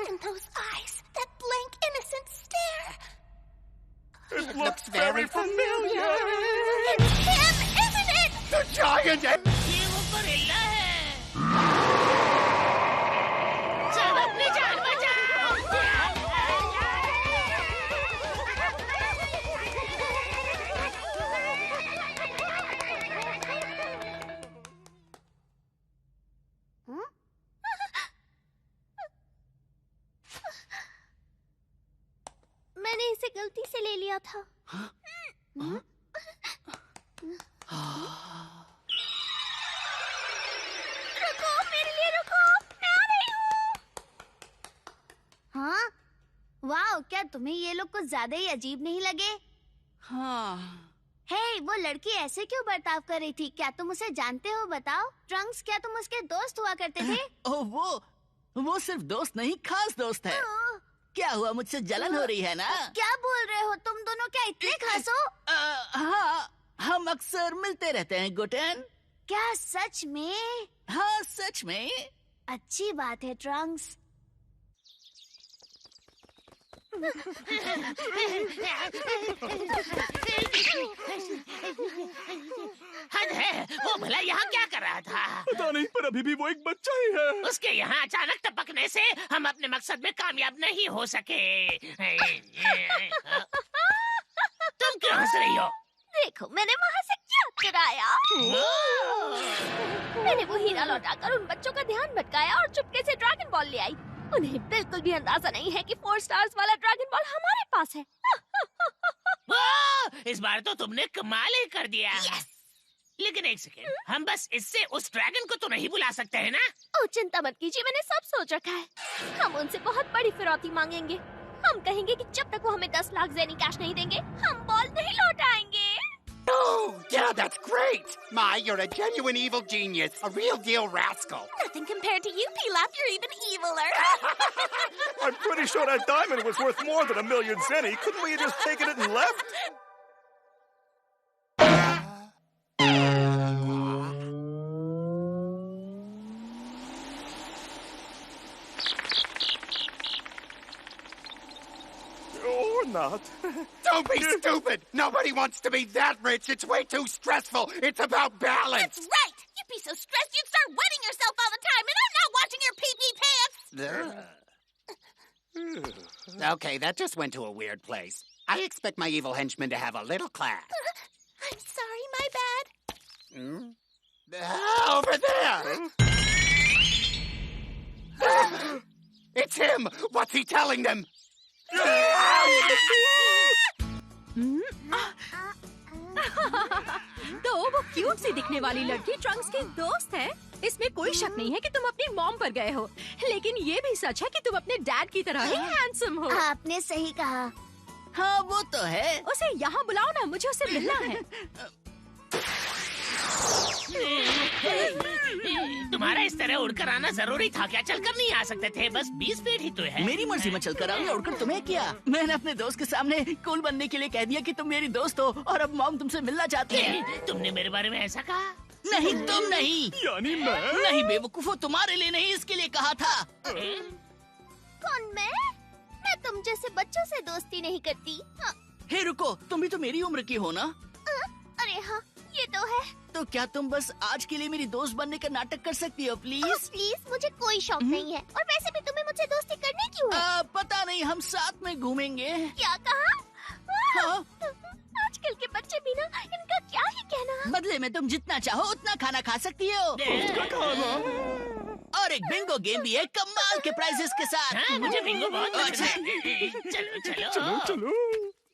And those eyes, that blank innocent stare. It looks very familiar. It's him, isn't it? The giant. ये वो गोरिल्ला है। सब अपनी जान बचाओ। मैंने इसे गलती से ले लिया था। रुको, मेरे लिए रुको, मैं आ रही हूँ। हाँ? वाह, क्या तुम्हें ये लोग कुछ ज्यादा ही अजीब नहीं लगे? हाँ। हे, वो लड़की ऐसे क्यों बर्ताव कर रही थी? क्या तुम उसे जानते हो? बताओ। ट्रंक्स, क्या तुम उसके दोस्त हुआ करते थे? ओह, वो सिर्फ दोस्त नहीं, खास दोस्त है। क्या हुआ, मुझसे जलन हो रही है ना? क्या बोल रहे हो तुम दोनों? क्या इतने खास हो? हाँ, हम अक्सर मिलते रहते हैं गोटेन। क्या सच में? हाँ, सच में। अच्छी बात है ट्रंक्स। हद है, वो भला यहाँ क्या कर रहा था? पता नहीं, पर अभी भी वो एक बच्चा ही है। उसके यहाँ अचानक टपकने से हम अपने मकसद में कामयाब नहीं हो सके। तुम क्यों हंस रही हो? देखो, मैंने वहाँ से क्या चुराया। मैंने वो हीरा लौटाकर उन बच्चों का ध्यान भटकाया और चुपके से ड्रैगन बॉल ले आई। उन्हें बिल्कुल भी अंदाजा नहीं है कि 4 स्टार्स वाला ड्रैगन बॉल हमारे पास है। इस बार तो तुमने कमाल ही कर दिया। लेकिन एक सेकेंड, हम बस इससे उस ड्रैगन को तो नहीं बुला सकते हैं ना? ओह, चिंता मत कीजिए, मैंने सब सोच रखा है। हम उनसे बहुत बड़ी फिरौती मांगेंगे। हम कहेंगे कि जब तक वो हमें 10 लाख ज़ेनी कैश नहीं देंगे, हम बॉल नहीं लौटाएंगे। Oh, yeah, that's great! My, you're a genuine evil genius, a real deal rascal. Nothing compared to you, Pilaf. You're even eviler. I'm pretty sure that diamond was worth more than 1,000,000 zenny. Couldn't we have just taken it and left? Or not. Don't be stupid! Nobody wants to be that rich. It's way too stressful. It's about balance. That's right. You'd be so stressed you'd start wetting yourself all the time, and I'm not watching your pee-pee pants. Okay, that just went to a weird place. I expect my evil henchmen to have a little class. I'm sorry, my bad. Over there! It's him! What's he telling them? तो वो cute सी दिखने वाली लड़की Trunks की दोस्त है। इसमें कोई शक नहीं है कि तुम अपनी मॉम पर गए हो, लेकिन ये भी सच है कि तुम अपने डैड की तरह ही हैंडसम हो। आपने सही कहा। हाँ, वो तो है। उसे यहाँ बुलाओ ना, मुझे उससे मिलना है। तुम्हारा इस तरह उड़कर आना जरूरी था क्या? चलकर नहीं आ सकते थे? बस 20 फीट ही तो है। मेरी मर्जी में चलकर आऊंगा, उड़कर तुम्हें क्या? मैंने अपने दोस्त के सामने कूल बनने के लिए कह दिया कि तुम मेरी दोस्त हो और अब मॉम तुमसे मिलना चाहती है। तुमने मेरे बारे में ऐसा कहा? नहीं, तुम नहीं। यानी मैं? नहीं बेवकूफो, तुम्हारे लिए नहीं, इसके लिए कहा था। कौन मैं? मैं तुम जैसे बच्चों से दोस्ती नहीं करती। हे रुको, तुम भी तो मेरी उम्र की हो ना? अरे हाँ, ये तो है। तो क्या तुम बस आज के लिए मेरी दोस्त बनने का नाटक कर सकती हो प्लीज? प्लीज, मुझे कोई शौक नहीं है। और वैसे भी तुम्हें मुझसे दोस्ती करनी क्यों है? पता नहीं, हम साथ में घूमेंगे। क्या कहा? हाँ? आजकल के बच्चे भी ना, इनका क्या ही कहना। बदले में तुम जितना चाहो उतना खाना खा सकती हो। और एक बिंगो गेम भी है कमाल के प्राइजेस के साथ। हाँ, मुझे बिंगो बहुत पसंद है। चलो चलो चलो चलो।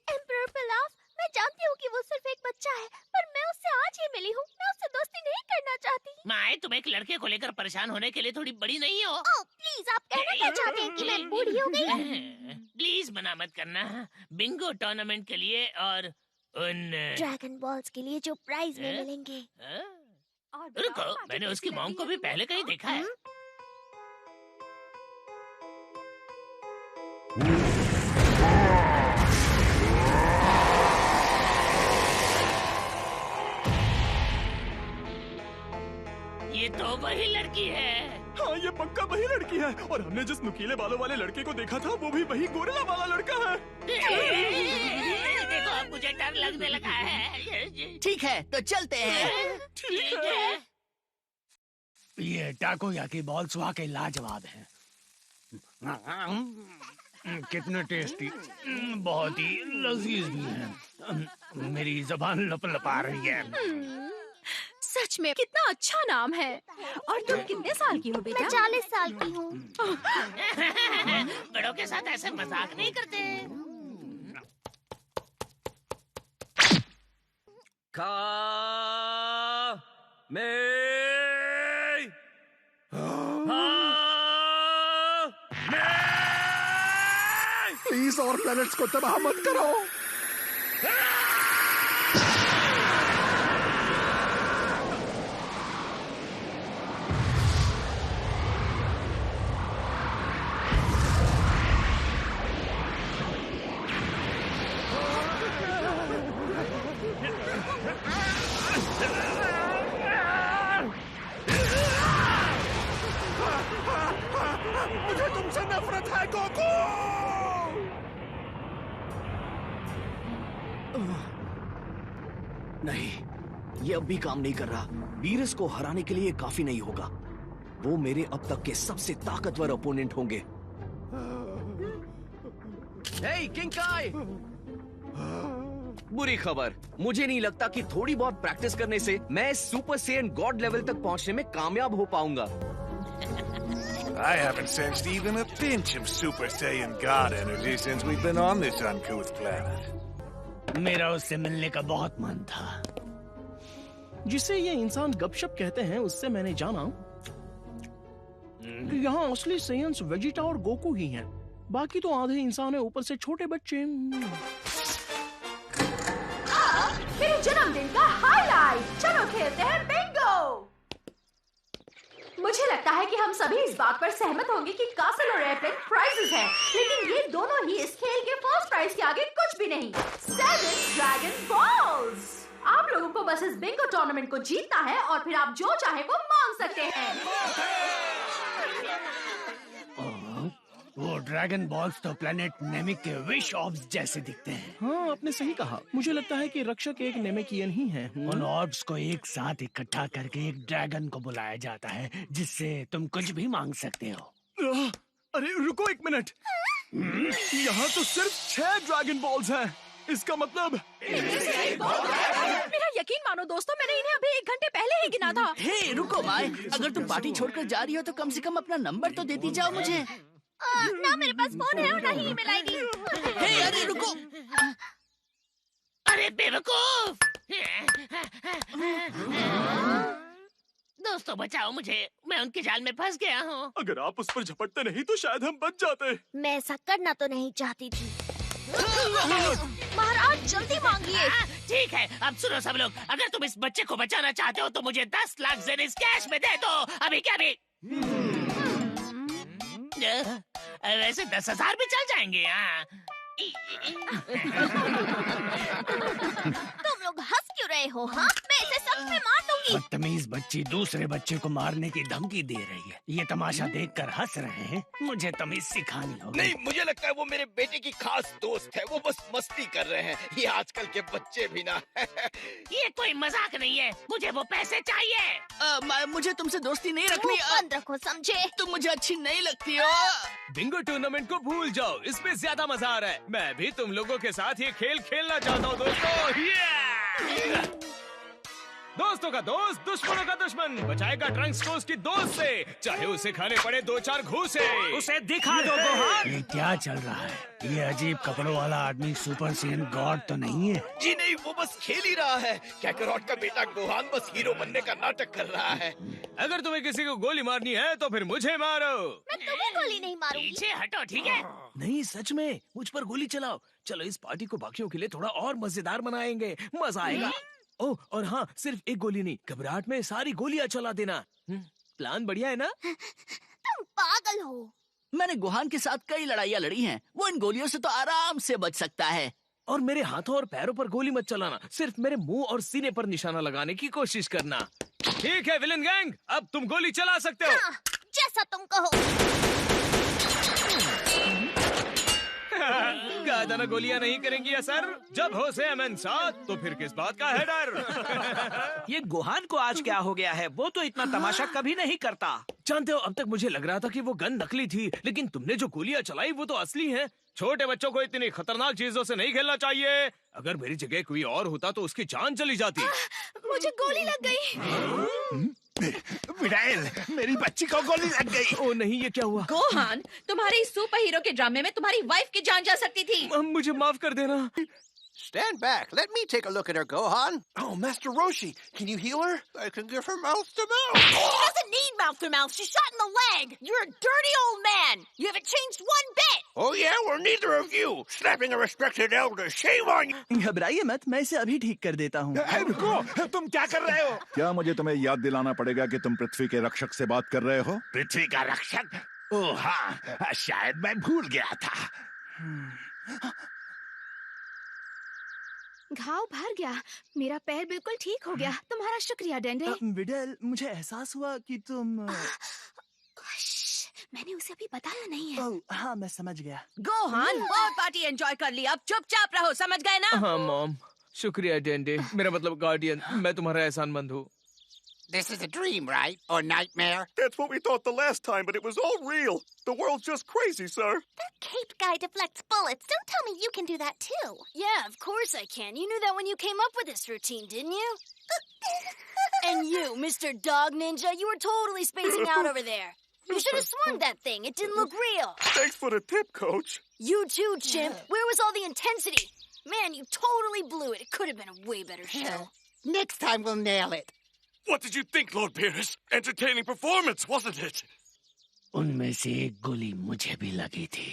एम्परर पिलाफ, मैं जानती हूँ कि वो सिर्फ एक बच्चा है, पर मैं उससे आज ही मिली हूँ। मैं उससे दोस्ती नहीं करना चाहती। माए, तुम एक लड़के को लेकर परेशान होने के लिए थोड़ी बड़ी नहीं हो? ओह प्लीज, आप कहना क्या चाहते हैं कि मैं बूढ़ी हो गई? प्लीज मना मत करना। बिंगो टूर्नामेंट के लिए और उन ड्रैगन बॉल्स के लिए जो प्राइज में मिलेंगे। रुको, मैंने उसकी मॉम को भी पहले कहीं देखा है। ये तो वही लड़की है। हाँ, ये पक्का वही लड़की है। और हमने जिस नुकीले बालों वाले लड़के को देखा था, वो भी वही गोरिल्ला वाला लड़का है। देखो, अब मुझे डर लगने लगा है। ठीक है, तो चलते हैं। ठीक है। ये टाकोयाकी बॉल्स वाकई लाजवाब हैं। कितने टेस्टी, बहुत ही लजीज भी हैं। मेरी जुबान लपलपा रही है। सच में कितना अच्छा नाम है। और तुम कितने साल की हो बेटा? मैं 40 साल की हूँ। बड़ों के साथ ऐसे मजाक नहीं करते। प्लीज और प्लैनेट्स को तबाह मत करो। मुझे तुमसे नफरत है गोकू। नहीं, ये अब भी काम नहीं कर रहा। वीरस को हराने के लिए काफी नहीं होगा। वो मेरे अब तक के सबसे ताकतवर ओपोनेंट होंगे। हे किंकाई! बुरी खबर, मुझे नहीं लगता कि थोड़ी बहुत प्रैक्टिस करने से मैं सुपर सेयन गॉड लेवल तक पहुंचने में कामयाब हो पाऊंगा। I haven't sensed even a pinch of Super Saiyan God energy since we've been on this uncouth planet. मेरा उससे मिलने का बहुत मन था। जिसे ये इंसान गपशप कहते हैं, उससे मैंने जाना कि यहाँ असली सेयन्स वेजिटा और गोकू ही हैं। बाकी तो आधे इंसान है, ऊपर से छोटे बच्चे। मेरे जन्मदिन का हाईलाइट। चलो खेलते हैं बिंगो। मुझे लगता है कि हम सभी इस बात पर सहमत होंगे कि कासल और एयरप्लेन प्राइजेस हैं, लेकिन ये दोनों ही इस खेल के फर्स्ट प्राइज के आगे कुछ भी नहीं। 7 ड्रैगन बॉल्स। आप लोगों को बस इस बिंगो टूर्नामेंट को जीतना है और फिर आप जो चाहे वो मांग सकते हैं। वो ड्रैगन बॉल्स तो प्लेनेट नेमिक के विश ऑर्ब्स जैसे दिखते हैं। हाँ, आपने सही कहा। मुझे लगता है कि रक्षक एक नेमेकियन ही है। उन ऑर्ब्स को एक साथ इकट्ठा करके एक ड्रैगन को बुलाया जाता है, जिससे तुम कुछ भी मांग सकते हो। अरे रुको एक मिनट, यहाँ तो सिर्फ 6 ड्रैगन बॉल्स हैं। इसका मतलब मेरा यकीन मानो दोस्तों, मैंने इन्हें अभी 1 घंटे पहले ही गिना था। हे रुको माय, अगर तुम पार्टी छोड़कर जा रही हो तो कम से कम अपना नंबर तो देती जाओ मुझे। ना मेरे पास फोन है और ना ही ईमेल आईडी। हे अरे रुको। अरे बेवकूफ! दोस्तों बचाओ मुझे, मैं उनके जाल में फंस गया हूँ। अगर आप उस पर झपटते नहीं तो शायद हम बच जाते। मैं ऐसा करना तो नहीं चाहती थी। महाराज जल्दी मांगिए। ठीक है, अब सुनो सब लोग, अगर तुम इस बच्चे को बचाना चाहते हो तो मुझे 10 लाख जेनिस कैश में दे दो। अभी क्या भी वैसे 10,000 भी चल जाएंगे। तुम लोग हंस क्यों रहे हो? हाँ, मैं इसे सच में मार दूंगी। बदतमीज बच्ची दूसरे बच्चे को मारने की धमकी दे रही है। ये तमाशा देखकर हंस रहे हैं। मुझे तमीज सिखानी होगी। नहीं, मुझे लगता है वो मेरे बेटे की खास दोस्त है। वो बस मस्ती कर रहे हैं। ये आजकल के बच्चे भी ना। ये कोई मजाक नहीं है, मुझे वो पैसे चाहिए। मुझे तुमसे दोस्ती नहीं रखनी। बंद रखो, समझे? तुम मुझे अच्छी नहीं लगती हो। बिंगो टूर्नामेंट को भूल जाओ, इसमें ज्यादा मजा आ रहा है। मैं भी तुम लोगों के साथ ये खेल खेलना चाहता हूँ दोस्तों। दोस्तों का दोस्त दुश्मनों का दुश्मन बचाएगा ट्रंक्स को उसकी दोस्त से, चाहे उसे खाने पड़े 2-4 घूसे। उसे दिखा दो गोहान। ये क्या चल रहा है? ये अजीब कपड़ों वाला आदमी सुपर सैयन गॉड तो नहीं है? जी नहीं, वो बस खेल ही रहा है। कैकरॉट का बेटा गोहान बस हीरो बनने का नाटक कर रहा है। अगर तुम्हें किसी को गोली मारनी है तो फिर मुझे मारो। मैं तुम्हें गोली नहीं मारूंगी। पीछे हटो, ठीक है? नहीं, सच में मुझ पर गोली चलाओ। चलो इस पार्टी को बाकियों के लिए थोड़ा और मजेदार बनाएंगे, मजा आएगा। ओह, और हाँ, सिर्फ एक गोली नहीं, घबराहट में सारी गोलियां चला देना। प्लान बढ़िया है ना? तुम पागल हो। मैंने गोहान के साथ कई लड़ाइयाँ लड़ी हैं। वो इन गोलियों से तो आराम से बच सकता है। और मेरे हाथों और पैरों पर गोली मत चलाना, सिर्फ मेरे मुंह और सीने पर निशाना लगाने की कोशिश करना। ठीक है विलन गैंग, अब तुम गोली चला सकते हो। हाँ, जैसा तुम कहो। कहा था ना गोलियां नहीं करेंगी असर। जब हो सेमन साथ तो फिर किस बात का है डर। ये गोहान को आज क्या हो गया है? वो तो इतना तमाशा कभी नहीं करता। जानते हो, अब तक मुझे लग रहा था कि वो गन नकली थी, लेकिन तुमने जो गोलियां चलाई वो तो असली हैं। छोटे बच्चों को इतनी खतरनाक चीजों से नहीं खेलना चाहिए। अगर मेरी जगह कोई और होता तो उसकी जान चली जाती। मुझे गोली लग गई। विडाइल, मेरी बच्ची को गोली लग गई। ओ नहीं, ये क्या हुआ? गोहान, तुम्हारे इस सुपर हीरो के ड्रामे में तुम्हारी वाइफ की जान जा सकती थी। मुझे माफ कर देना। Stand back. Let me take a look at her, Gohan. Oh, Master Roshi, can you heal her? I can give her mouth to mouth. She doesn't need mouth to mouth. She's shot in the leg. You're a dirty old man. You haven't changed one bit. Oh yeah, well neither of you. Slapping a respected elder. Shame on you. घबराइए मत, मैं इसे अभी ठीक कर देता हूँ। रुको, तुम क्या कर रहे हो? क्या मुझे तुम्हें याद दिलाना पड़ेगा कि तुम पृथ्वी के रक्षक से बात कर रहे हो? पृथ्वी का रक्षक? ओह हाँ, शायद मैं भूल गया था। घाव भर गया, मेरा पैर बिल्कुल ठीक हो गया। तुम्हारा शुक्रिया डेंडे। विडेल, मुझे एहसास हुआ कि तुम मैंने उसे अभी बताया नहीं है। हाँ, मैं समझ गया। गोहान, बहुत पार्टी एंजॉय कर ली, अब चुपचाप रहो, समझ गए ना? हाँ मॉम, शुक्रिया डेंडे, मेरा मतलब गार्डियन। मैं तुम्हारा एहसानमंद हूँ। This is a dream, right? Or nightmare? That's what we thought the last time, but it was all real. The world's just crazy, sir. That cape guy deflects bullets. Don't tell me you can do that too. Yeah, of course I can. You knew that when you came up with this routine, didn't you? And you, Mr. Dog Ninja, you were totally spacing out over there. You should have swung that thing. It didn't look real. Thanks for the tip, Coach. You too, Chimp. Where was all the intensity? Man, you totally blew it. It could have been a way better show. Next time we'll nail it. What did you think, Lord Beerus? Entertaining performance, wasn't it? उनमें से एक गोली मुझे भी लगी थी।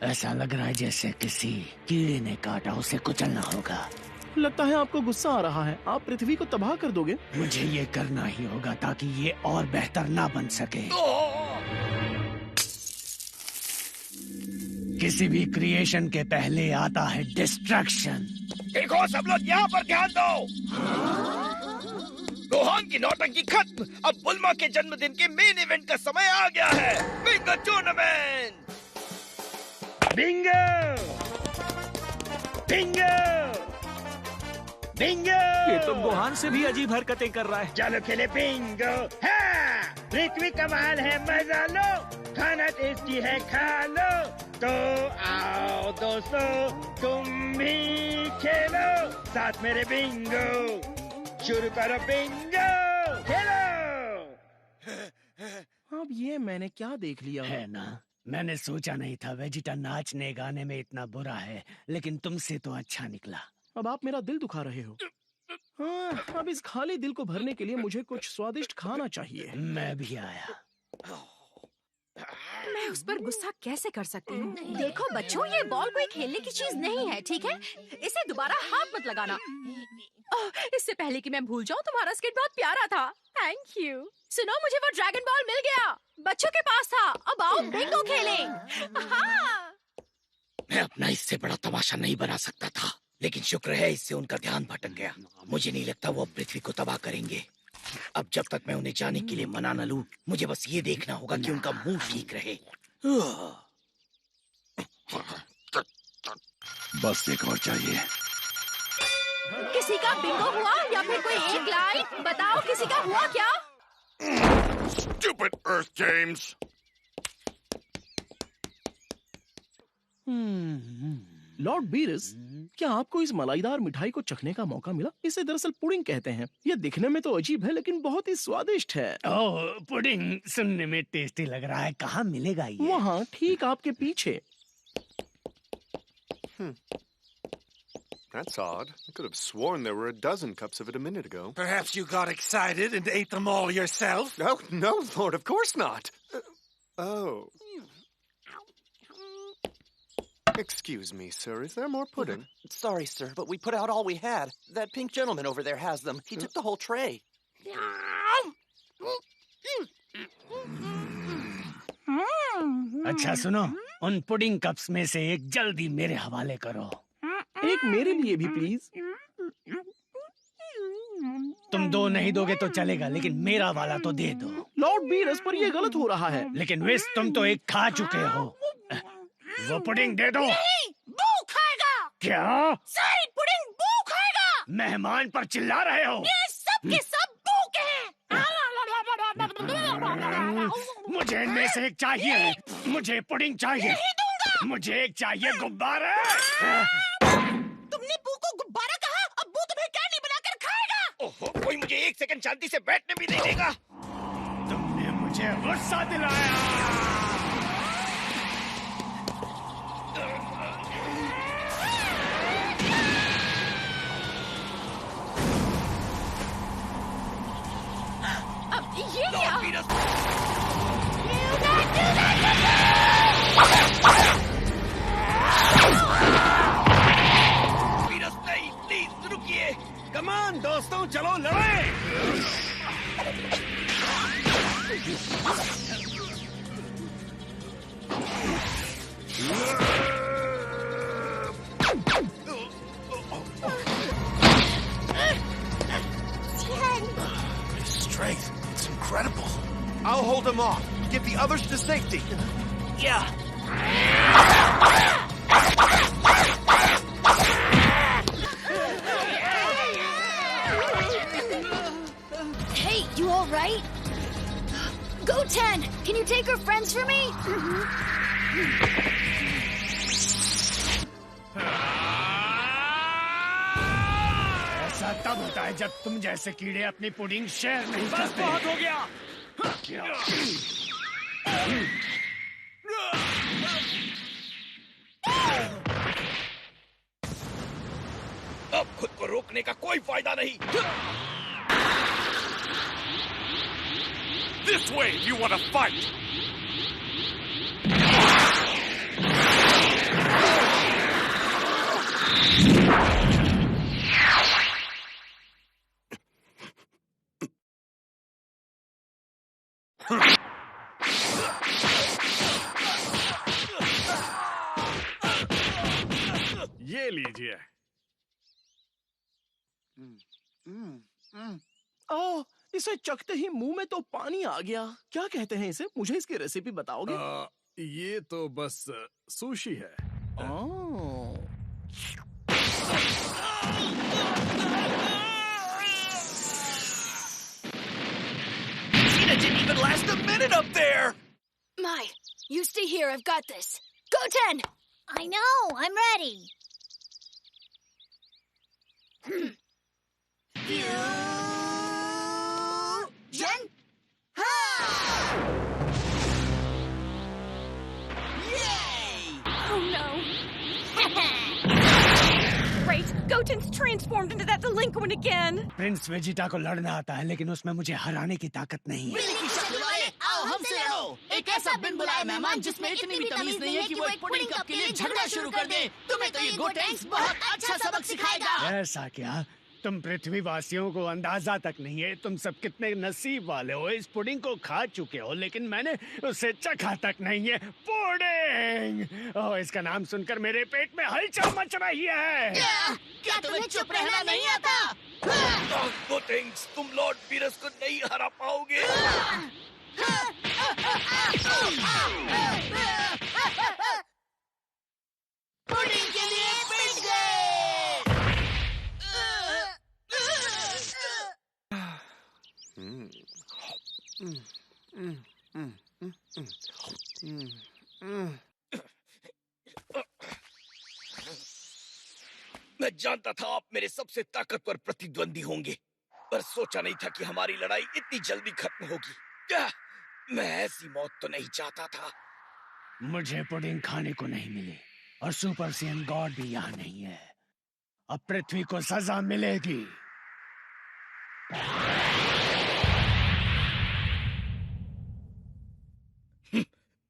ऐसा लग रहा है जैसे किसी कीड़े ने काटा, उसे कुचलना होगा। लगता है आपको गुस्सा आ रहा है। आप पृथ्वी को तबाह कर दोगे। मुझे ये करना ही होगा ताकि ये और बेहतर ना बन सके। किसी भी क्रिएशन के पहले आता है डिस्ट्रक्शन। देखो सब लोग यहाँ पर ध्यान दो। गोहान की नौटंकी खत्म। अब बुल्मा के जन्मदिन के मेन इवेंट का समय आ गया है। Bingo tournament. Bingo, Bingo, Bingo. ये तो गोहान से भी अजीब हरकतें कर रहा है। चलो खेले बिंगो। हाँ, पृथ्वी कमाल है, मजा लो। खाना टेस्टी है, खा लो। तो आओ दोस्तों, तुम भी खेलो साथ मेरे बिंगो। शुरू करो बिंगो, खेलो। अब ये मैंने क्या देख लिया है ना? मैंने सोचा नहीं था वेजिटा नाचने गाने में इतना बुरा है, लेकिन तुमसे तो अच्छा निकला। अब आप मेरा दिल दुखा रहे हो। हाँ, अब इस खाली दिल को भरने के लिए मुझे कुछ स्वादिष्ट खाना चाहिए। मैं भी आया। मैं उस पर गुस्सा कैसे कर सकती हूँ? देखो बच्चों, ये बॉल कोई खेलने की चीज नहीं है, ठीक है? इसे दोबारा हाथ मत लगाना। इससे पहले कि मैं भूल जाऊँ, तुम्हारा स्केट बहुत प्यारा था। Thank you. सुनो, मुझे वो ड्रैगन बॉल मिल गया, बच्चों के पास था। अब आओ बिंगो खेलें। हाँ। मैं अपना इससे बड़ा तमाशा नहीं बना सकता था, लेकिन शुक्र है इससे उनका ध्यान भटक गया। मुझे नहीं लगता वो अब पृथ्वी को तबाह करेंगे। अब जब तक मैं उन्हें जाने के लिए मना न लूं, मुझे बस ये देखना होगा कि उनका मुंह ठीक रहे। बस एक और चाहिए। किसी का बिंगो हुआ या फिर कोई एक लाइन बताओ, किसी का हुआ क्या? Stupid Earth Games. Lord Beerus, क्या आपको इस मलाईदार मिठाई को चखने का मौका मिला? इसे दरअसल पुडिंग कहते हैं। यह दिखने में तो अजीब है लेकिन बहुत ही स्वादिष्ट है। ओह, पुडिंग सुनने में टेस्टी लग रहा है। कहाँ मिलेगा ये? वहाँ ठीक आपके पीछे। That's odd. I could have sworn there were a dozen cups of it a minute ago. Perhaps you got excited and ate them all yourself? No, Lord, of course not. Oh. Excuse me, sir. Is there more pudding? Sorry, sir, but we put out all we had. That pink gentleman over there has them. He took the whole tray. अच्छा सुनो, उन pudding cups में से एक जल्दी मेरे हवाले करो। एक मेरे लिए भी प्लीज। तुम दो नहीं दोगे तो चलेगा, लेकिन मेरा वाला तो दे दो। लॉर्ड बीरस, पर ये गलत हो रहा है। लेकिन विस, तुम तो एक खा चुके हो। वो पुडिंग दे दो। नहीं, बू खाएगा। क्या? सारी पुडिंग बू खाएगा। मेहमान पर चिल्ला रहे हो? ये सब के सब बू के हैं। मुझे इनमें से एक चाहिए। मुझे पुडिंग चाहिए। नहीं दूंगा। मुझे एक चाहिए गुब्बारा। तुमने बू को गुब्बारा कहा, अब बू तुम्हें कैंडी बनाकर खाएगा। ओहो, कोई मुझे एक सेकंड शांति से बैठने भी नहीं देगा। तुमने मुझे गुस्सा दिलाया। अब ये क्या? प्लीज रुकिए। कमान दोस्तों, चलो लड़ें। His strength, it's incredible. I'll hold him off. Get the others to safety. Yeah. Hey, you all right? Go 10. Can you take her friends for me? ऐसा तब होता है जब तुम जैसे कीड़े अपनी पुडिंग शेयर नहीं करते। बहुत हो गया। अब खुद को रोकने का कोई फायदा नहीं। This way if you want to fight. ये लीजिए। ओह, इसे चखते ही मुंह में तो पानी आ गया। क्या कहते हैं इसे? मुझे इसकी रेसिपी बताओगे? ये तो बस सुशी है। Tina didn't even last a minute up there. My, you stay here. I've got this. Go 10. I know. I'm ready. Fusion! Yay! Oh no. Great. Goten's transformed into that delinquent again. Prince Vegeta को लड़ना आता है, लेकिन उसमें मुझे हराने की ताकत नहीं है। बिल्ली की शक्ल वाले, आओ हमसे लड़ो। एक ऐसा बिन बुलाए मेहमान जिसमें इतनी भी तमीज नहीं है कि वो एक पुडिंग कप के लिए झगड़ा शुरू कर दे। तुम्हें तो ये गोटेंक्स बहुत अच्छा सबक सिखाएगा। ऐसा क्या? तुम पृथ्वी वासियों को अंदाजा तक नहीं है तुम सब कितने नसीब वाले हो। इस पुडिंग को खा चुके हो, लेकिन मैंने उसे चखा तक नहीं है। पुडिंग! ओह, इसका नाम सुनकर मेरे पेट में हलचल मच रही है। क्या तुम्हें चुप रहना नहीं आता? गोटेंक्स, तुम लॉर्ड बीरस को नहीं हरा पाओगे। पुडिंग के लिए पिट गए। जानता था आप मेरे सबसे ताकतवर प्रतिद्वंदी होंगे, पर सोचा नहीं था कि हमारी लड़ाई इतनी जल्दी खत्म होगी। मैं ऐसी मौत तो नहीं चाहता था। मुझे पुडिंग खाने को नहीं मिली और सुपर सैयन गॉड भी यहाँ नहीं है। अब पृथ्वी को सजा मिलेगी।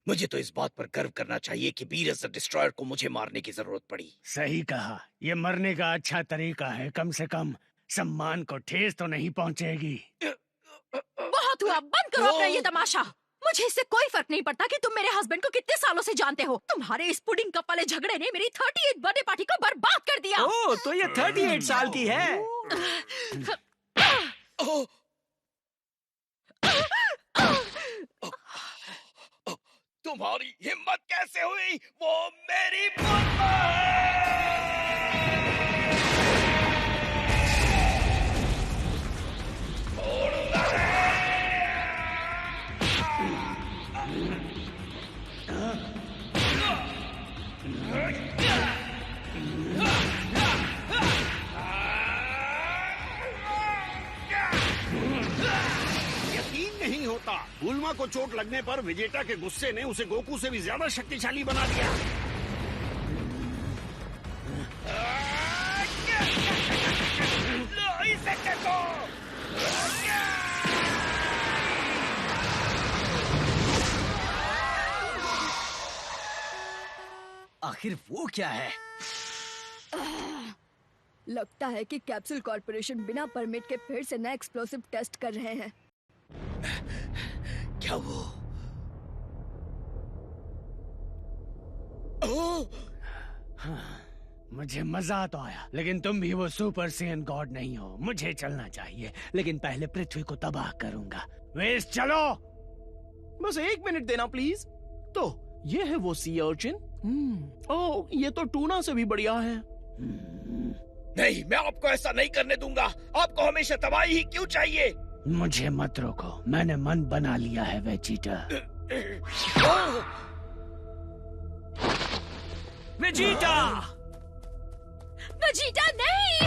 मुझे तो इस बात पर गर्व करना चाहिए कि बीरस द डिस्ट्रॉयर को मुझे मारने की जरूरत पड़ी। सही कहा, ये मरने का अच्छा तरीका है। कम से कम सम्मान को ठेस तो नहीं पहुंचेगी। बहुत हुआ, बंद करो अपना ये तमाशा। मुझे इससे कोई फर्क नहीं पड़ता कि तुम मेरे हस्बैंड को कितने सालों से जानते हो। तुम्हारे इस पुडिंग कप वाले झगड़े ने मेरी 38 बर्थडे पार्टी को बर्बाद कर दिया। ओह, तो ये 38 साल की है। तुम्हारी हिम्मत कैसे हुई? वो मेरी मम्मा नहीं होता। बुल्मा को चोट लगने पर विजेता के गुस्से ने उसे गोकू से भी ज्यादा शक्तिशाली बना दिया। आखिर वो क्या है? लगता है कि कैप्सूल कॉर्पोरेशन बिना परमिट के फिर से नया एक्सप्लोसिव टेस्ट कर रहे हैं। क्या वो? मुझे मजा तो आया, लेकिन तुम भी वो सुपर सैयन गॉड नहीं हो। मुझे चलना चाहिए, लेकिन पहले पृथ्वी को तबाह करूंगा। वेस्ट चलो। बस 1 मिनट देना प्लीज। तो ये है वो सी अर्चिन। ओह, ये तो टूना से भी बढ़िया है। नहीं, मैं आपको ऐसा नहीं करने दूंगा। आपको हमेशा तबाही ही क्यों चाहिए? मुझे मत रोको, मैंने मन बना लिया है वेजिटा। वेजिटा! वेजिटा नहीं!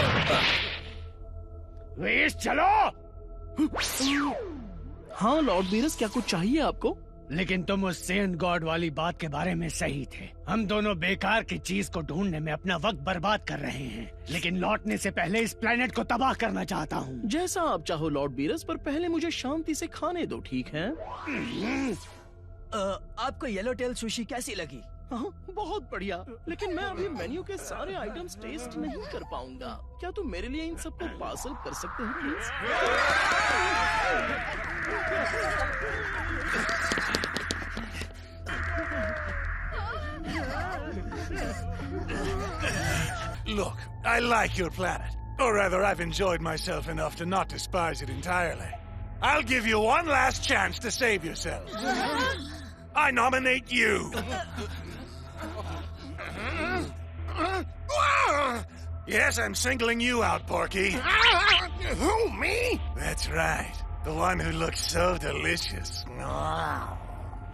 वेस्ट चलो। हाँ लॉर्ड बीरस, क्या कुछ चाहिए आपको? लेकिन तुम उस सैयन गॉड वाली बात के बारे में सही थे। हम दोनों बेकार की चीज को ढूंढने में अपना वक्त बर्बाद कर रहे हैं, लेकिन लौटने से पहले इस प्लेनेट को तबाह करना चाहता हूँ। जैसा आप चाहो लॉर्ड बीरस, पर पहले मुझे शांति से खाने दो, ठीक है? आपको येलो टेल सुशी कैसी लगी? हाँ, बहुत बढ़िया। लेकिन मैं अभी मेन्यू के सारे आइटम्स टेस्ट नहीं कर पाऊंगा। क्या तुम मेरे लिए इन सबको पार्सल कर सकते हो please? Look, I like your planet. Or rather, I've enjoyed myself enough to not despise it entirely. I'll give you one last chance to save yourselves. I nominate you. Yes, I'm singling you out, Porky. Who, me? That's right. The one who looks so delicious.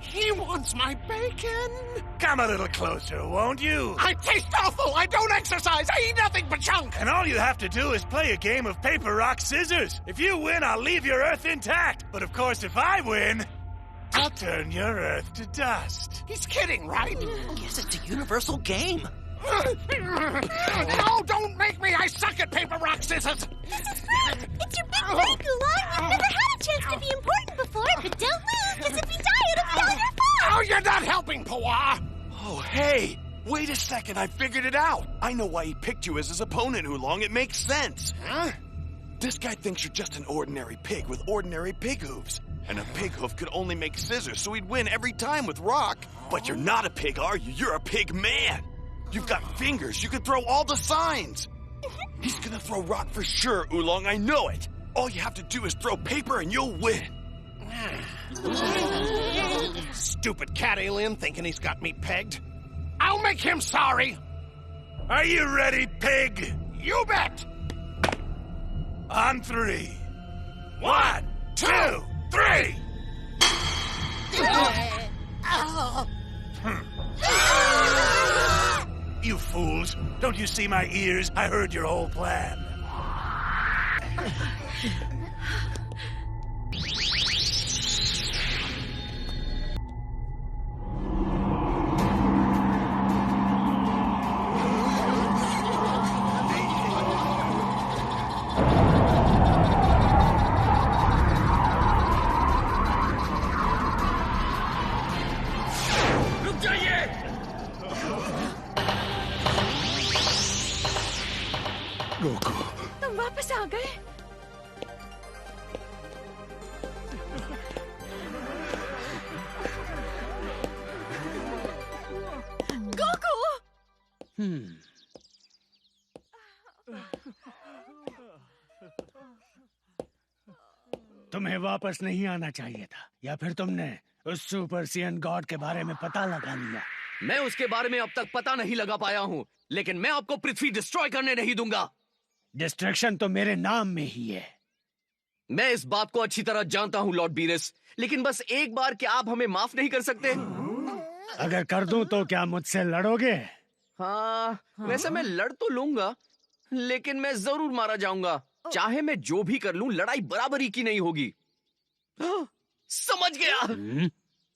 He wants my bacon. Come a little closer, won't you? I taste awful. I don't exercise. I eat nothing but junk. And all you have to do is play a game of paper, rock, scissors. If you win, I'll leave your Earth intact. But of course, if I win, I'll turn your Earth to dust. He's kidding, right? Yes, it's a universal game. No, don't make me. I suck at paper, rock, scissors. This is great. It's your big break, Oolong. You've never had a chance to be important before, but don't move, because if you die, it'll be all your fault. Oh, you're not helping, Pawar. Oh, hey! Wait a second, I figured it out. I know why he picked you as his opponent, Oolong. It makes sense. Huh? This guy thinks you're just an ordinary pig with ordinary pig hooves. And a pig hoof could only make scissors, so he'd win every time with rock. But you're not a pig, are you? You're a pig man. You've got fingers. You can throw all the signs. He's gonna throw rock for sure, Oolong. I know it. All you have to do is throw paper and you'll win. Stupid cat alien thinking he's got me pegged. I'll make him sorry. Are you ready, pig? You bet. On 3. 1, 2, 3. You fools. Don't you see my ears? I heard your whole plan. तुम वापस आ गए। Goku! तुम्हें वापस नहीं आना चाहिए था, या फिर तुमने उस सुपर सियन गॉड के बारे में पता लगा लिया? मैं उसके बारे में अब तक पता नहीं लगा पाया हूँ, लेकिन मैं आपको पृथ्वी डिस्ट्रॉय करने नहीं दूंगा। डिस्ट्रक्शन तो मेरे नाम में ही है। मैं इस बात को अच्छी तरह जानता हूँ लॉर्ड बीरस, लेकिन बस एक बार क्या आप हमें माफ नहीं कर सकते? अगर कर दूं तो क्या मुझसे लड़ोगे? हाँ, वैसे मैं लड़ तो लूंगा, लेकिन मैं जरूर मारा जाऊंगा। चाहे मैं जो भी कर लूं, लड़ाई बराबरी की नहीं होगी। समझ गया।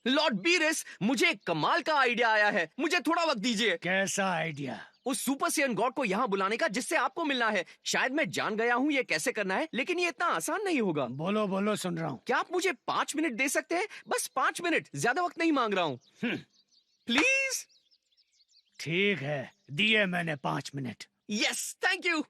लॉर्ड बीरस, मुझे एक कमाल का आइडिया आया है, मुझे थोड़ा वक्त दीजिए। कैसा आइडिया? उस सुपर सियन गॉड को यहाँ बुलाने का जिससे आपको मिलना है। शायद मैं जान गया हूँ ये कैसे करना है, लेकिन ये इतना आसान नहीं होगा। बोलो बोलो, सुन रहा हूँ। क्या आप मुझे 5 मिनट दे सकते हैं? बस 5 मिनट, ज्यादा वक्त नहीं मांग रहा हूँ। प्लीज। ठीक है, दिए मैंने 5 minute. Yes, thank you.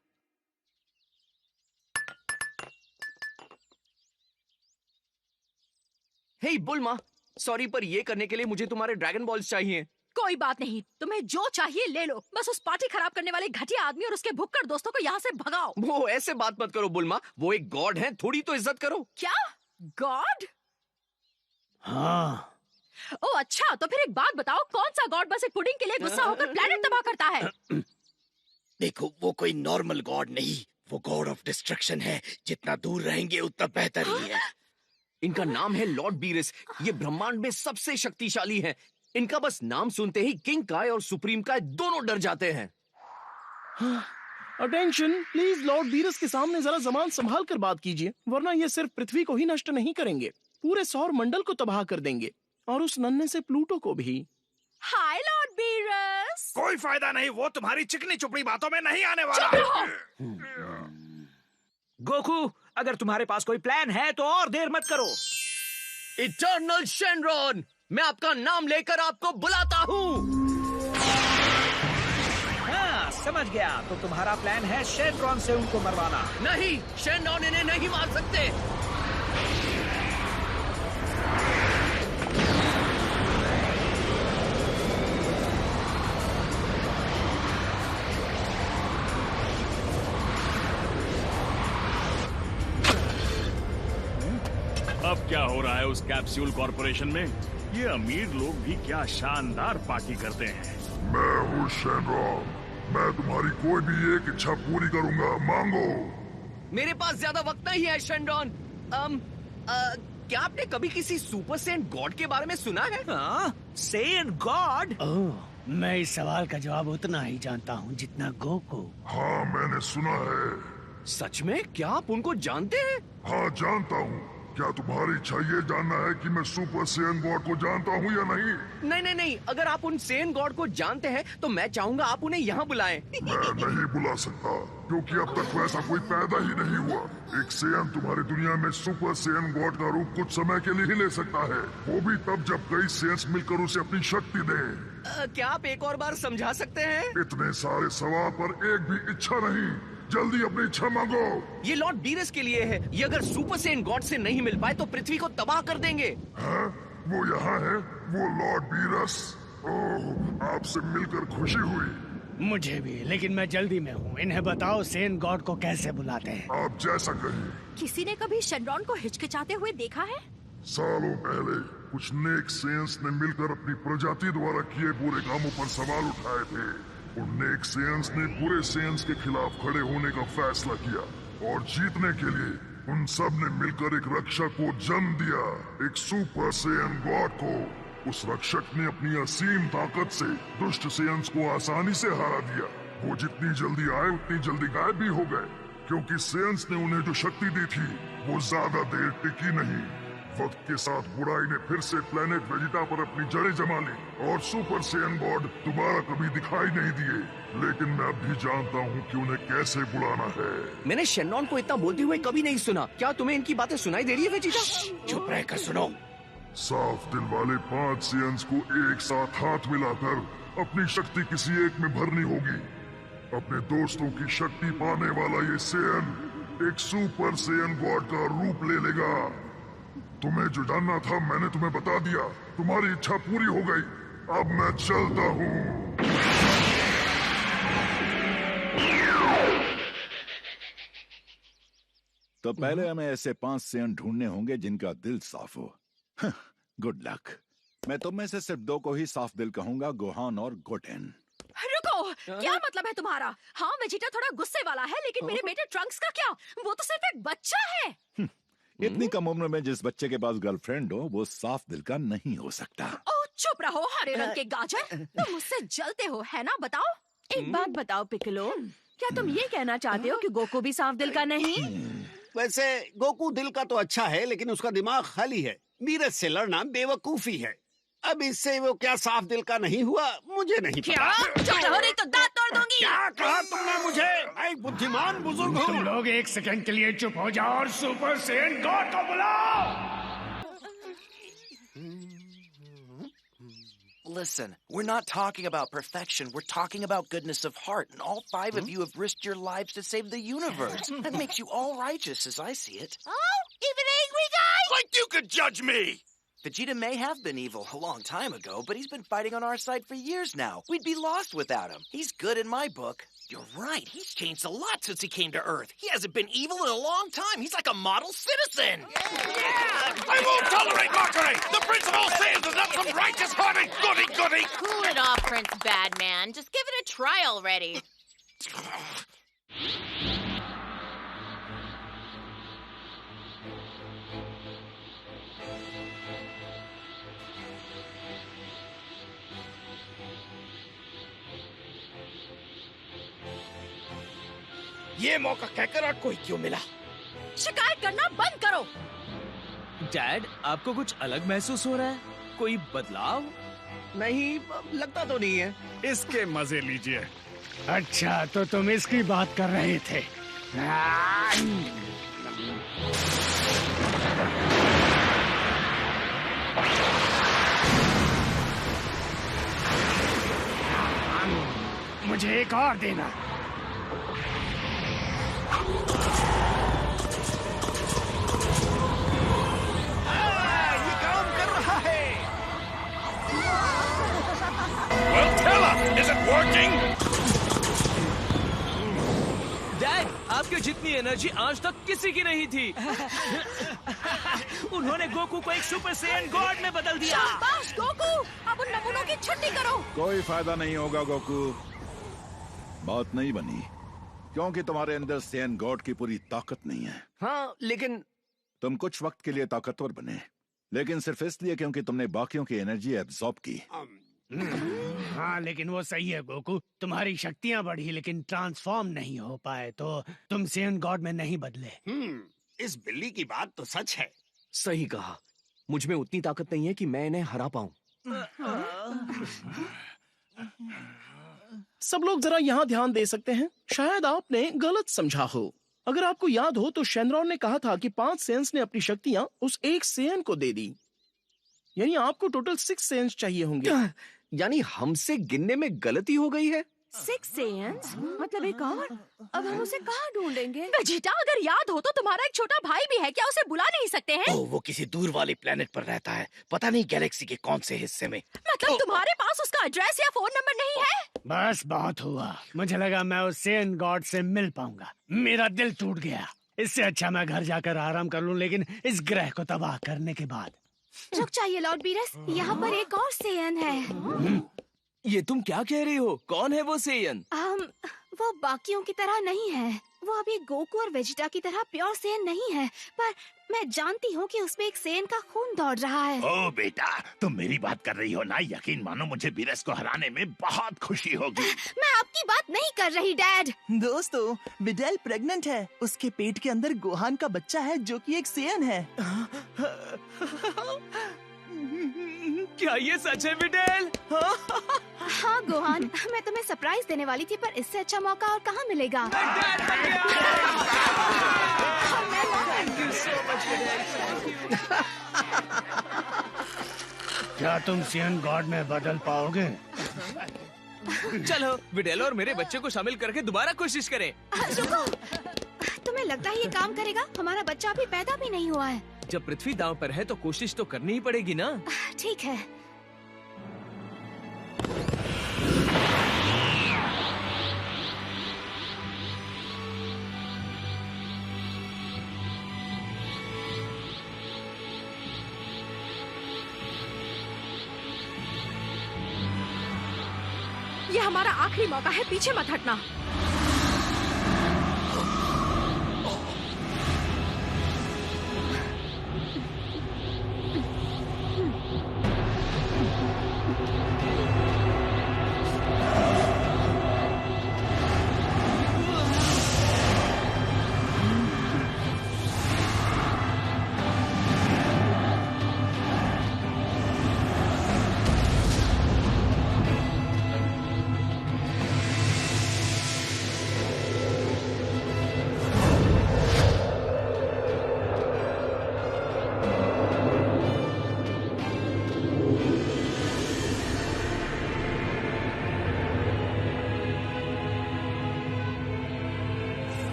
Hey Bulma, sorry पर ये करने के लिए मुझे तुम्हारे ड्रैगन बॉल्स चाहिए। कोई बात नहीं, तुम्हें जो चाहिए ले लो, बस उस पार्टी खराब करने वाले घटिया आदमी और उसके भुक्कड़ दोस्तों को यहाँ से भगाओ। वो ऐसे बात मत करो बुल्मा, वो एक गॉड है, थोड़ी तो इज्जत करो। क्या गॉड? हाँ। ओ अच्छा, तो फिर एक बात बताओ, कौन सा गॉड बस एक पुडिंग के लिए गुस्सा होकर प्लेनेट तबाह करता है? देखो, वो कोई नॉर्मल गॉड नहीं, वो गॉड ऑफ डिस्ट्रक्शन है। जितना दूर रहेंगे उतना बेहतर ही है। इनका नाम है लॉर्ड बीरस। ये ब्रह्मांड में सबसे शक्तिशाली हैं। इनका बस नाम सुनते ही किंग काय और सुप्रीम काय दोनों डर जाते हैं। अटेंशन प्लीज, लॉर्ड बीरस के सामने जरा जबान संभाल कर बात कीजिए, वरना ये सिर्फ पृथ्वी को ही नष्ट नहीं करेंगे, पूरे सौर मंडल को तबाह कर देंगे, और उस नन्हे से प्लूटो को भी। हाय लॉर्ड बीरस। कोई फायदा नहीं, वो तुम्हारी चिकनी चुपड़ी बातों में नहीं आने वाला। गोकू, अगर तुम्हारे पास कोई प्लान है तो और देर मत करो। इटर्नल शेनरॉन, मैं आपका नाम लेकर आपको बुलाता हूँ। हाँ, समझ गया। तो तुम्हारा प्लान है शेनरॉन से उनको मरवाना? नहीं, शेनरॉन इन्हें नहीं मार सकते। अब क्या हो रहा है उस कैप्सूल कॉर्पोरेशन में? ये अमीर लोग भी क्या शानदार पार्टी करते हैं। मैं हूँ शेनरॉन, मैं तुम्हारी कोई भी एक इच्छा पूरी करूंगा, मांगो। मेरे पास ज्यादा वक्त नहीं है शेनरॉन। क्या आपने कभी किसी सुपर सेंट गॉड के बारे में सुना है? Saint god? मैं इस सवाल का जवाब उतना ही जानता हूँ जितना गोकू। हाँ, मैंने सुना है। सच में? क्या आप उनको जानते हैं? हाँ, जानता हूँ। क्या तुम्हारी इच्छा ये जानना है कि मैं सुपर सेन गॉड को जानता हूँ या नहीं? नहीं नहीं नहीं, अगर आप उन सेन गॉड को जानते हैं तो मैं चाहूंगा आप उन्हें यहाँ बुलाएं। मैं नहीं बुला सकता, क्योंकि अब तक वैसा कोई पैदा ही नहीं हुआ। एक सेन तुम्हारी दुनिया में सुपर सेन गॉड का रूप कुछ समय के लिए ही ले सकता है, वो भी तब जब कई सेंस मिलकर उसे अपनी शक्ति दें। क्या आप एक और बार समझा सकते हैं? इतने सारे सवाल पर एक भी इच्छा नहीं, जल्दी अपनी इच्छा मांगो। ये लॉर्ड बीरस के लिए है। ये अगर सुपर सेन गॉड से नहीं मिल पाए तो पृथ्वी को तबाह कर देंगे। हाँ? वो यहाँ है, वो लॉर्ड बीरस। ओह, आपसे मिलकर खुशी हुई। मुझे भी, लेकिन मैं जल्दी में हूँ। इन्हें बताओ सेन गॉड को कैसे बुलाते हैं। आप जैसा कहिए। किसी ने कभी शेनरॉन को हिचकिचाते हुए देखा है? सालों पहले कुछ नेक सेंस ने मिलकर अपनी प्रजाति द्वारा किए बुरे कामों पर सवाल उठाए थे। उन नेक सेंस ने बुरे सेंस के खिलाफ खड़े होने का फैसला किया, और जीतने के लिए उन सब ने मिलकर एक रक्षक को जन्म दिया, एक सुपर सेन गॉड को। उस रक्षक ने अपनी असीम ताकत से दुष्ट सेंस को आसानी से हरा दिया। वो जितनी जल्दी आए उतनी जल्दी गायब भी हो गए, क्योंकि सेयंस ने उन्हें जो शक्ति दी थी वो ज्यादा देर टिकी नहीं। वक्त के साथ बुराई ने फिर से प्लेनेट वेजिटा पर अपनी जड़ें जमा ली और सुपर सेयन गॉड दोबारा कभी दिखाई नहीं दिए। लेकिन मैं अब भी जानता हूँ कि उन्हें कैसे बुलाना है। मैंने शेनॉन को इतना बोलते हुए कभी नहीं सुना। क्या तुम्हें इनकी बातें सुनाई दे रही है वेजिटा? चुप रहकर सुनो। साफ दिल वाले 5 सेयंस को एक साथ हाथ मिलाकर अपनी शक्ति किसी एक में भरनी होगी। अपने दोस्तों की शक्ति पाने वाला ये सेयन एक सुपर सेयन गॉड का रूप ले लेगा। तुम्हें जो जानना था मैंने तुम्हें बता दिया। तुम्हारी इच्छा पूरी हो गई। अब मैं चलता हूँ। तो पहले हमें ऐसे 5 सेयन ढूंढने होंगे जिनका दिल साफ हो। Good luck. मैं तुम में से सिर्फ 2 को ही साफ दिल कहूंगा, गोहान और गोटेन। रुको, क्या मतलब है तुम्हारा? हाँ, वेजिटा थोड़ा गुस्से वाला है, लेकिन मेरे बेटे ट्रंक्स का क्या? वो तो सिर्फ एक बच्चा है। इतनी कम उम्र में जिस बच्चे के पास गर्लफ्रेंड हो वो साफ दिल का नहीं हो सकता। ओह, चुप रहो हरे रंग के गाजर। तुम मुझसे जलते हो, है ना? बताओ। एक बात बताओ पिकलो, क्या तुम ये कहना चाहते हो कि गोकू भी साफ दिल का नहीं? वैसे गोकू दिल का तो अच्छा है, लेकिन उसका दिमाग खाली है। नीरज से लड़ना बेवकूफी है। अब इससे वो क्या साफ दिल का नहीं हुआ मुझे नहीं क्या? चुप रहो नहीं तो दांत तोड़ दूंगी। क्या कहा तुमने मुझे? मैं बुद्धिमान बुजुर्ग हूँ। तुम लोग एक सेकंड के लिए चुप हो जाओ और सुपर सेयन गॉड को बुलाओ। Listen, we're not talking about perfection. We're talking about goodness of heart. And all 5 of you have risked your lives to save the universe. That makes you all righteous as I see it. Oh, even angry guy? Like you could judge me! Vegeta may have been evil a long time ago, but he's been fighting on our side for years now. We'd be lost without him. He's good in my book. You're right. He's changed a lot since he came to Earth. He hasn't been evil in a long time. He's like a model citizen. Yeah! I won't tolerate mockery! The Prince of All Saiyans is not some righteous hearted goody-goody! Cool it off, Prince Badman. Just give it a try already. ये मौका कहकर कोई क्यों मिला? शिकायत करना बंद करो। डैड, आपको कुछ अलग महसूस हो रहा है? कोई बदलाव? नहीं, लगता तो नहीं है। इसके मजे लीजिए। अच्छा, तो तुम इसकी बात कर रहे थे। मुझे एक और देना। ये काम कर रहा है। Well, tell us, is it working? Dad, आपके जितनी एनर्जी आज तक किसी की नहीं थी। उन्होंने गोकू को एक सुपर सेयन गॉड में बदल दिया। शाबाश गोकू, अब उन नमूनों की छुट्टी करो। कोई फायदा नहीं होगा गोकू, बात नहीं बनी, क्योंकि तुम्हारे अंदर सेयन गॉड की पूरी ताकत नहीं है। हाँ, लेकिन तुम कुछ वक्त के लिए ताकतवर बने, लेकिन सिर्फ इसलिए क्योंकि तुमने बाकियों की एनर्जी एब्जॉर्ब की। हाँ, लेकिन वो सही है गोकू, तुम्हारी शक्तियाँ बढ़ी लेकिन ट्रांसफॉर्म नहीं हो पाए, तो तुम सेयन गॉड में नहीं बदले। इस बिल्ली की बात तो सच है। सही कहा। मुझ में उतनी ताकत नहीं है कि मैं इन्हें हरा पाऊं। सब लोग जरा यहाँ ध्यान दे सकते हैं। शायद आपने गलत समझा हो। अगर आपको याद हो तो शेनरॉन ने कहा था कि 5 सेयंस ने अपनी शक्तियां उस एक सेयन को दे दी, यानी आपको टोटल 6 सेयंस चाहिए होंगे। यानी हमसे गिनने में गलती हो गई है। 6 सेयंस? मतलब एक और? अब हम उसे कहाँ ढूंढेंगे? वेजिटा, अगर याद हो तो तुम्हारा एक छोटा भाई भी है, क्या उसे बुला नहीं सकते हैं? वो किसी दूर वाले प्लेनेट पर रहता है, पता नहीं गैलेक्सी के कौन से हिस्से में। मतलब तुम्हारे पास उसका एड्रेस या फोन नंबर नहीं है? बस बहुत हुआ। मुझे लगा मैं उस सेयन गॉड से मिल पाऊंगा। मेरा दिल टूट गया। इससे अच्छा मैं घर जाकर आराम कर लूं, लेकिन इस ग्रह को तबाह करने के बाद। रुक जाइए लॉर्ड बीरस, यहाँ पर एक और सेयन है। ये तुम क्या कह रही हो? कौन है वो सेयन? वो बाकियों की तरह नहीं है। वो अभी गोकू और वेजिटा की तरह प्योर सेयन नहीं है, पर मैं जानती हूँ कि उसमें एक सेयन का खून दौड़ रहा है। ओ बेटा, तुम मेरी बात कर रही हो ना? यकीन मानो मुझे बीरस को हराने में बहुत खुशी होगी। मैं आपकी बात नहीं कर रही डैड। दोस्तों, विडेल प्रेग्नेंट है। उसके पेट के अंदर गोहान का बच्चा है जो कि एक सेयन है। क्या ये सच है विडेल? हाँ गोहान, मैं तुम्हें सरप्राइज देने वाली थी, पर इससे अच्छा मौका और कहाँ मिलेगा। क्या तुम सेयन गॉड में बदल पाओगे? चलो विडेल और मेरे बच्चे को शामिल करके दोबारा कोशिश करें। रुको, तुम्हें लगता है ये काम करेगा? हमारा बच्चा अभी पैदा भी नहीं हुआ है। जब पृथ्वी दांव पर है तो कोशिश तो करनी ही पड़ेगी ना। ठीक है। ये हमारा आखिरी मौका है, पीछे मत हटना।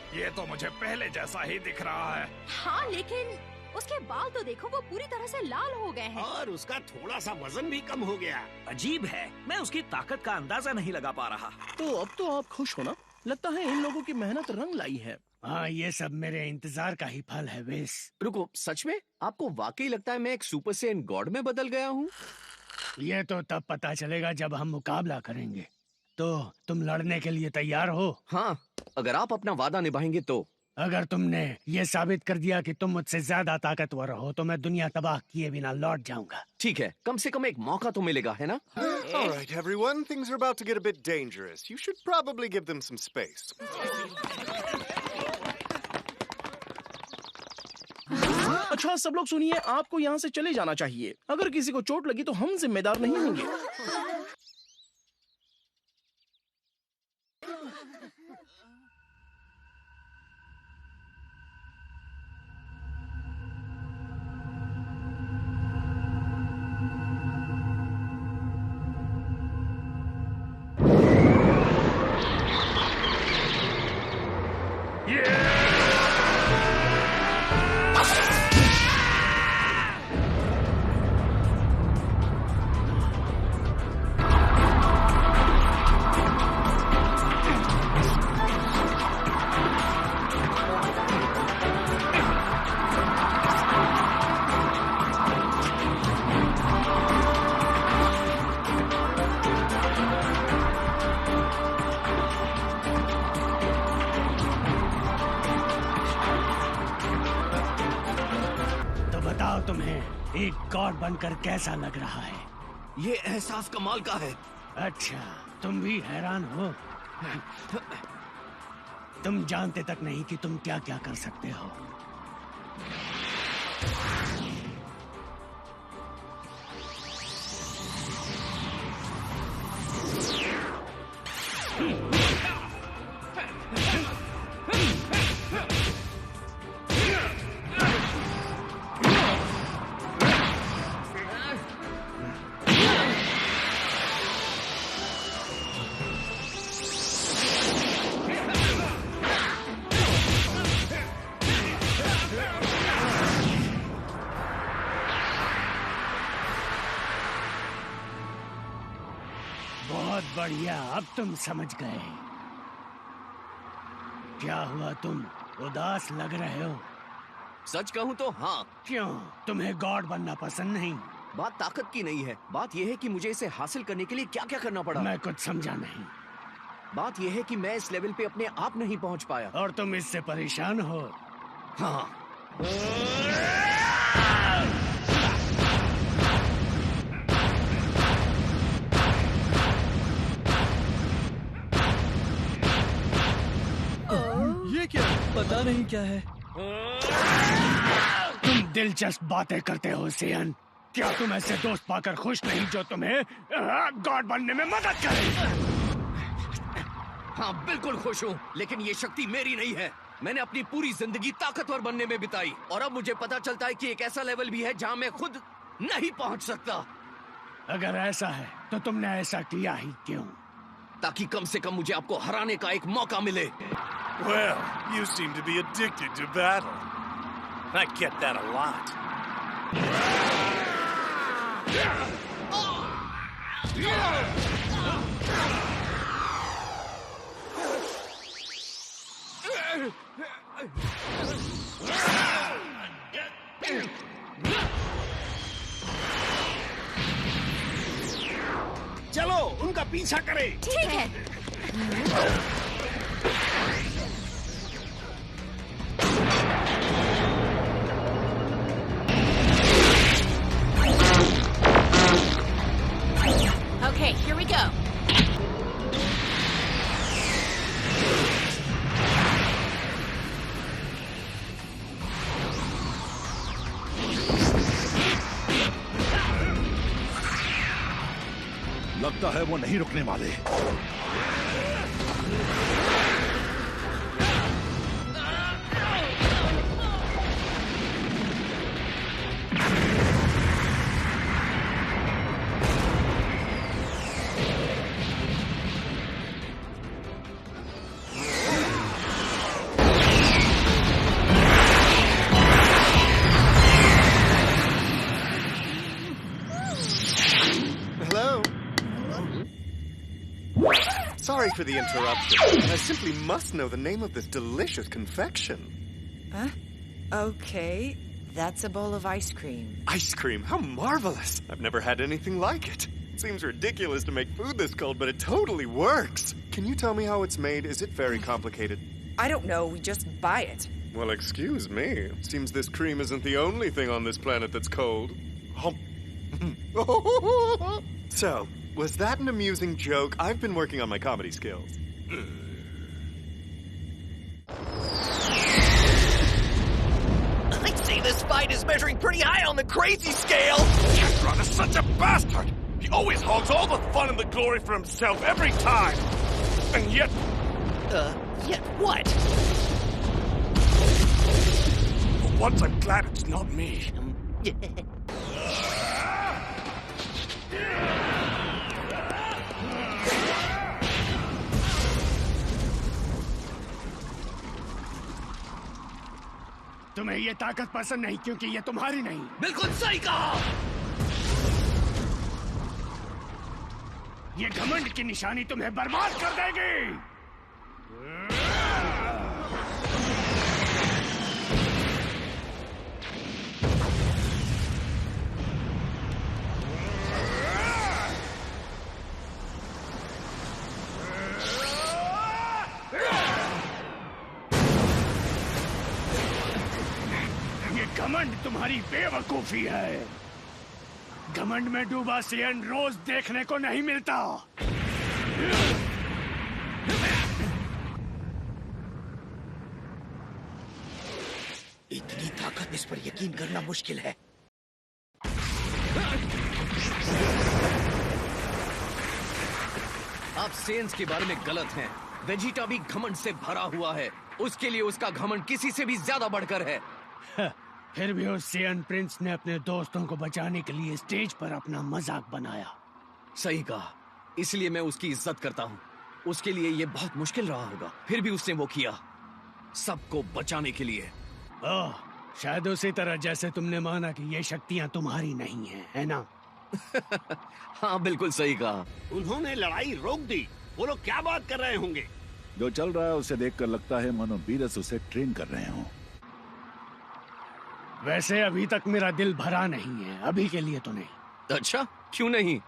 ये तो मुझे पहले जैसा ही दिख रहा है। हाँ, लेकिन उसके बाल तो देखो, वो पूरी तरह से लाल हो गए हैं। और उसका थोड़ा सा वजन भी कम हो गया। अजीब है, मैं उसकी ताकत का अंदाजा नहीं लगा पा रहा। तो अब तो आप खुश हो ना? लगता है इन लोगों की मेहनत रंग लाई है। हाँ, ये सब मेरे इंतजार का ही फल है वेस। रुको, सच में आपको वाकई लगता है मैं एक सुपर सेयन गॉड में बदल गया हूँ? ये तो तब पता चलेगा जब हम मुकाबला करेंगे। तो तुम लड़ने के लिए तैयार हो? हाँ, अगर आप अपना वादा निभाएंगे तो। अगर तुमने ये साबित कर दिया कि तुम मुझसे ज्यादा ताकतवर हो तो मैं दुनिया तबाह किए बिना लौट जाऊंगा। ठीक है, कम से कम एक मौका तो मिलेगा, है ना? All right, everyone, things are about to get a bit dangerous. You should probably give them some space. अच्छा सब लोग सुनिए, आपको यहाँ से चले जाना चाहिए। अगर किसी को चोट लगी तो हम जिम्मेदार नहीं होंगे। एक गॉड बनकर कैसा लग रहा है? ये एहसास कमाल का है। अच्छा, तुम भी हैरान हो? तुम जानते तक नहीं कि तुम क्या क्या कर सकते हो। बहुत बढ़िया, अब तुम समझ गए। क्या हुआ, तुम उदास लग रहे हो? सच कहूं तो हाँ। क्यों, तुम्हें गॉड बनना पसंद नहीं? बात ताकत की नहीं है, बात यह है कि मुझे इसे हासिल करने के लिए क्या क्या करना पड़ा। मैं कुछ समझा नहीं। बात यह है कि मैं इस लेवल पे अपने आप नहीं पहुंच पाया। और तुम इससे परेशान हो? हाँ। ये क्या? पता नहीं क्या है। तुम दिलचस्प बातें करते हो सेयन। क्या तुम ऐसे दोस्त पाकर खुश नहीं जो तुम्हें गॉड बनने में मदद करे? हाँ बिल्कुल खुश हूँ, लेकिन ये शक्ति मेरी नहीं है। मैंने अपनी पूरी जिंदगी ताकतवर बनने में बिताई और अब मुझे पता चलता है कि एक ऐसा लेवल भी है जहाँ मैं खुद नहीं पहुँच सकता। अगर ऐसा है तो तुमने ऐसा किया ही क्यों? ताकि कम से कम मुझे आपको हराने का एक मौका मिले। Well, you seem to be addicted to battle. I get that a lot. चलो उनका पीछा करें। ठीक है। Okay, here we go. लगता है वो नहीं रुकने वाले। Sorry for the interruption. I simply must know the name of this delicious confection. Huh? Okay, that's a bowl of ice cream. Ice cream? How marvelous! I've never had anything like it. Seems ridiculous to make food this cold, but it totally works. Can you tell me how it's made? Is it very complicated? I don't know, we just buy it. Well, excuse me. Seems this cream isn't the only thing on this planet that's cold. So, was that an amusing joke? I've been working on my comedy skills. I'd say this fight is measuring pretty high on the crazy scale. Kefron is such a bastard. He always hogs all the fun and the glory for himself every time. And yet... Yet what? For once, I'm glad it's not me. तुम्हें ये ताकत पसंद नहीं क्योंकि ये तुम्हारी नहीं। बिल्कुल सही कहा। ये घमंड की निशानी तुम्हें बर्बाद कर देगी। घमंड तुम्हारी बेवकूफी है। घमंड में डूबा सियन रोज देखने को नहीं मिलता। इतनी ताकत, इस पर यकीन करना मुश्किल है। आप सेंस के बारे में गलत हैं। वेजिटा भी घमंड से भरा हुआ है। उसके लिए उसका घमंड किसी से भी ज्यादा बढ़कर है। फिर भी उस सियन प्रिंस ने अपने दोस्तों को बचाने के लिए स्टेज पर अपना मजाक बनाया। सही कहा, इसलिए मैं उसकी इज्जत करता हूँ। उसके लिए ये बहुत मुश्किल रहा होगा, फिर भी उसने वो किया, सबको बचाने के लिए। ओह, शायद उसी तरह जैसे तुमने माना कि ये शक्तियाँ तुम्हारी नहीं है ना? हाँ बिल्कुल सही कहा। उन्होंने लड़ाई रोक दी। वो लोग क्या बात कर रहे होंगे? जो चल रहा है उसे देखकर लगता है मानो बीरस उसे ट्रेन कर रहे हो। वैसे अभी तक मेरा दिल भरा नहीं है, अभी के लिए तो नहीं। अच्छा, क्यों नहीं?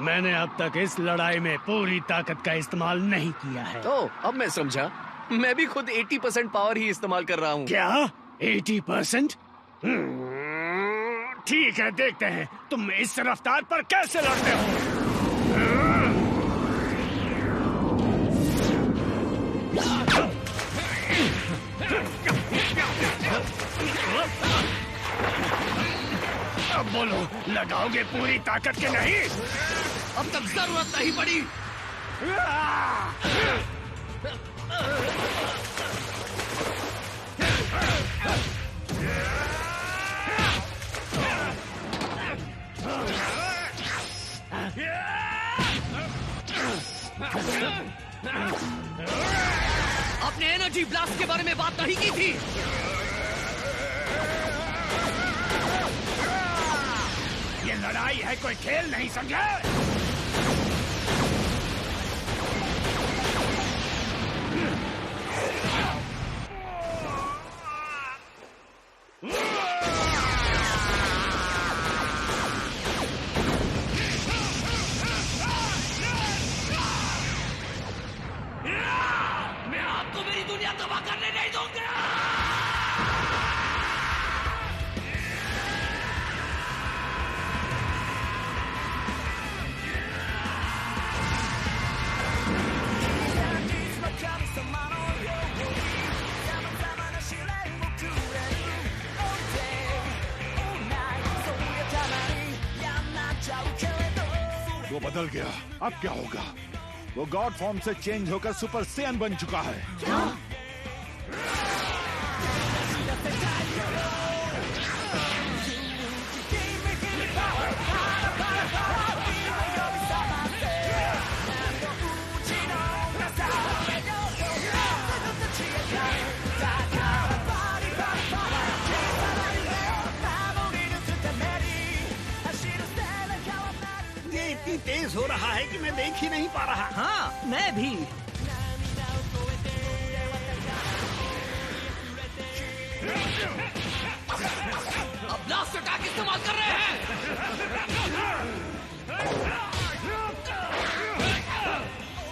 मैंने अब तक इस लड़ाई में पूरी ताकत का इस्तेमाल नहीं किया है। तो अब मैं समझा। मैं भी खुद 80% पावर ही इस्तेमाल कर रहा हूँ। क्या 80%? ठीक है, देखते हैं तुम इस रफ्तार पर कैसे लड़ते हो। अब बोलो, लगाओगे पूरी ताकत के नहीं? अब तक जरूरत नहीं पड़ी। आपने एनर्जी ब्लास्ट के बारे में बात नहीं की थी। ये लड़ाई है, कोई खेल नहीं, समझे? मैं आपको मेरी दुनिया तबाह करने नहीं दूंगा। वो बदल गया, अब क्या होगा? वो गॉड फॉर्म से चेंज होकर सुपर सैयन बन चुका है। क्या? इतनी तेज हो रहा है कि मैं देख ही नहीं पा रहा। हाँ, मैं भी। अब ब्लास्ट अटैक इस्तेमाल कर रहे हैं।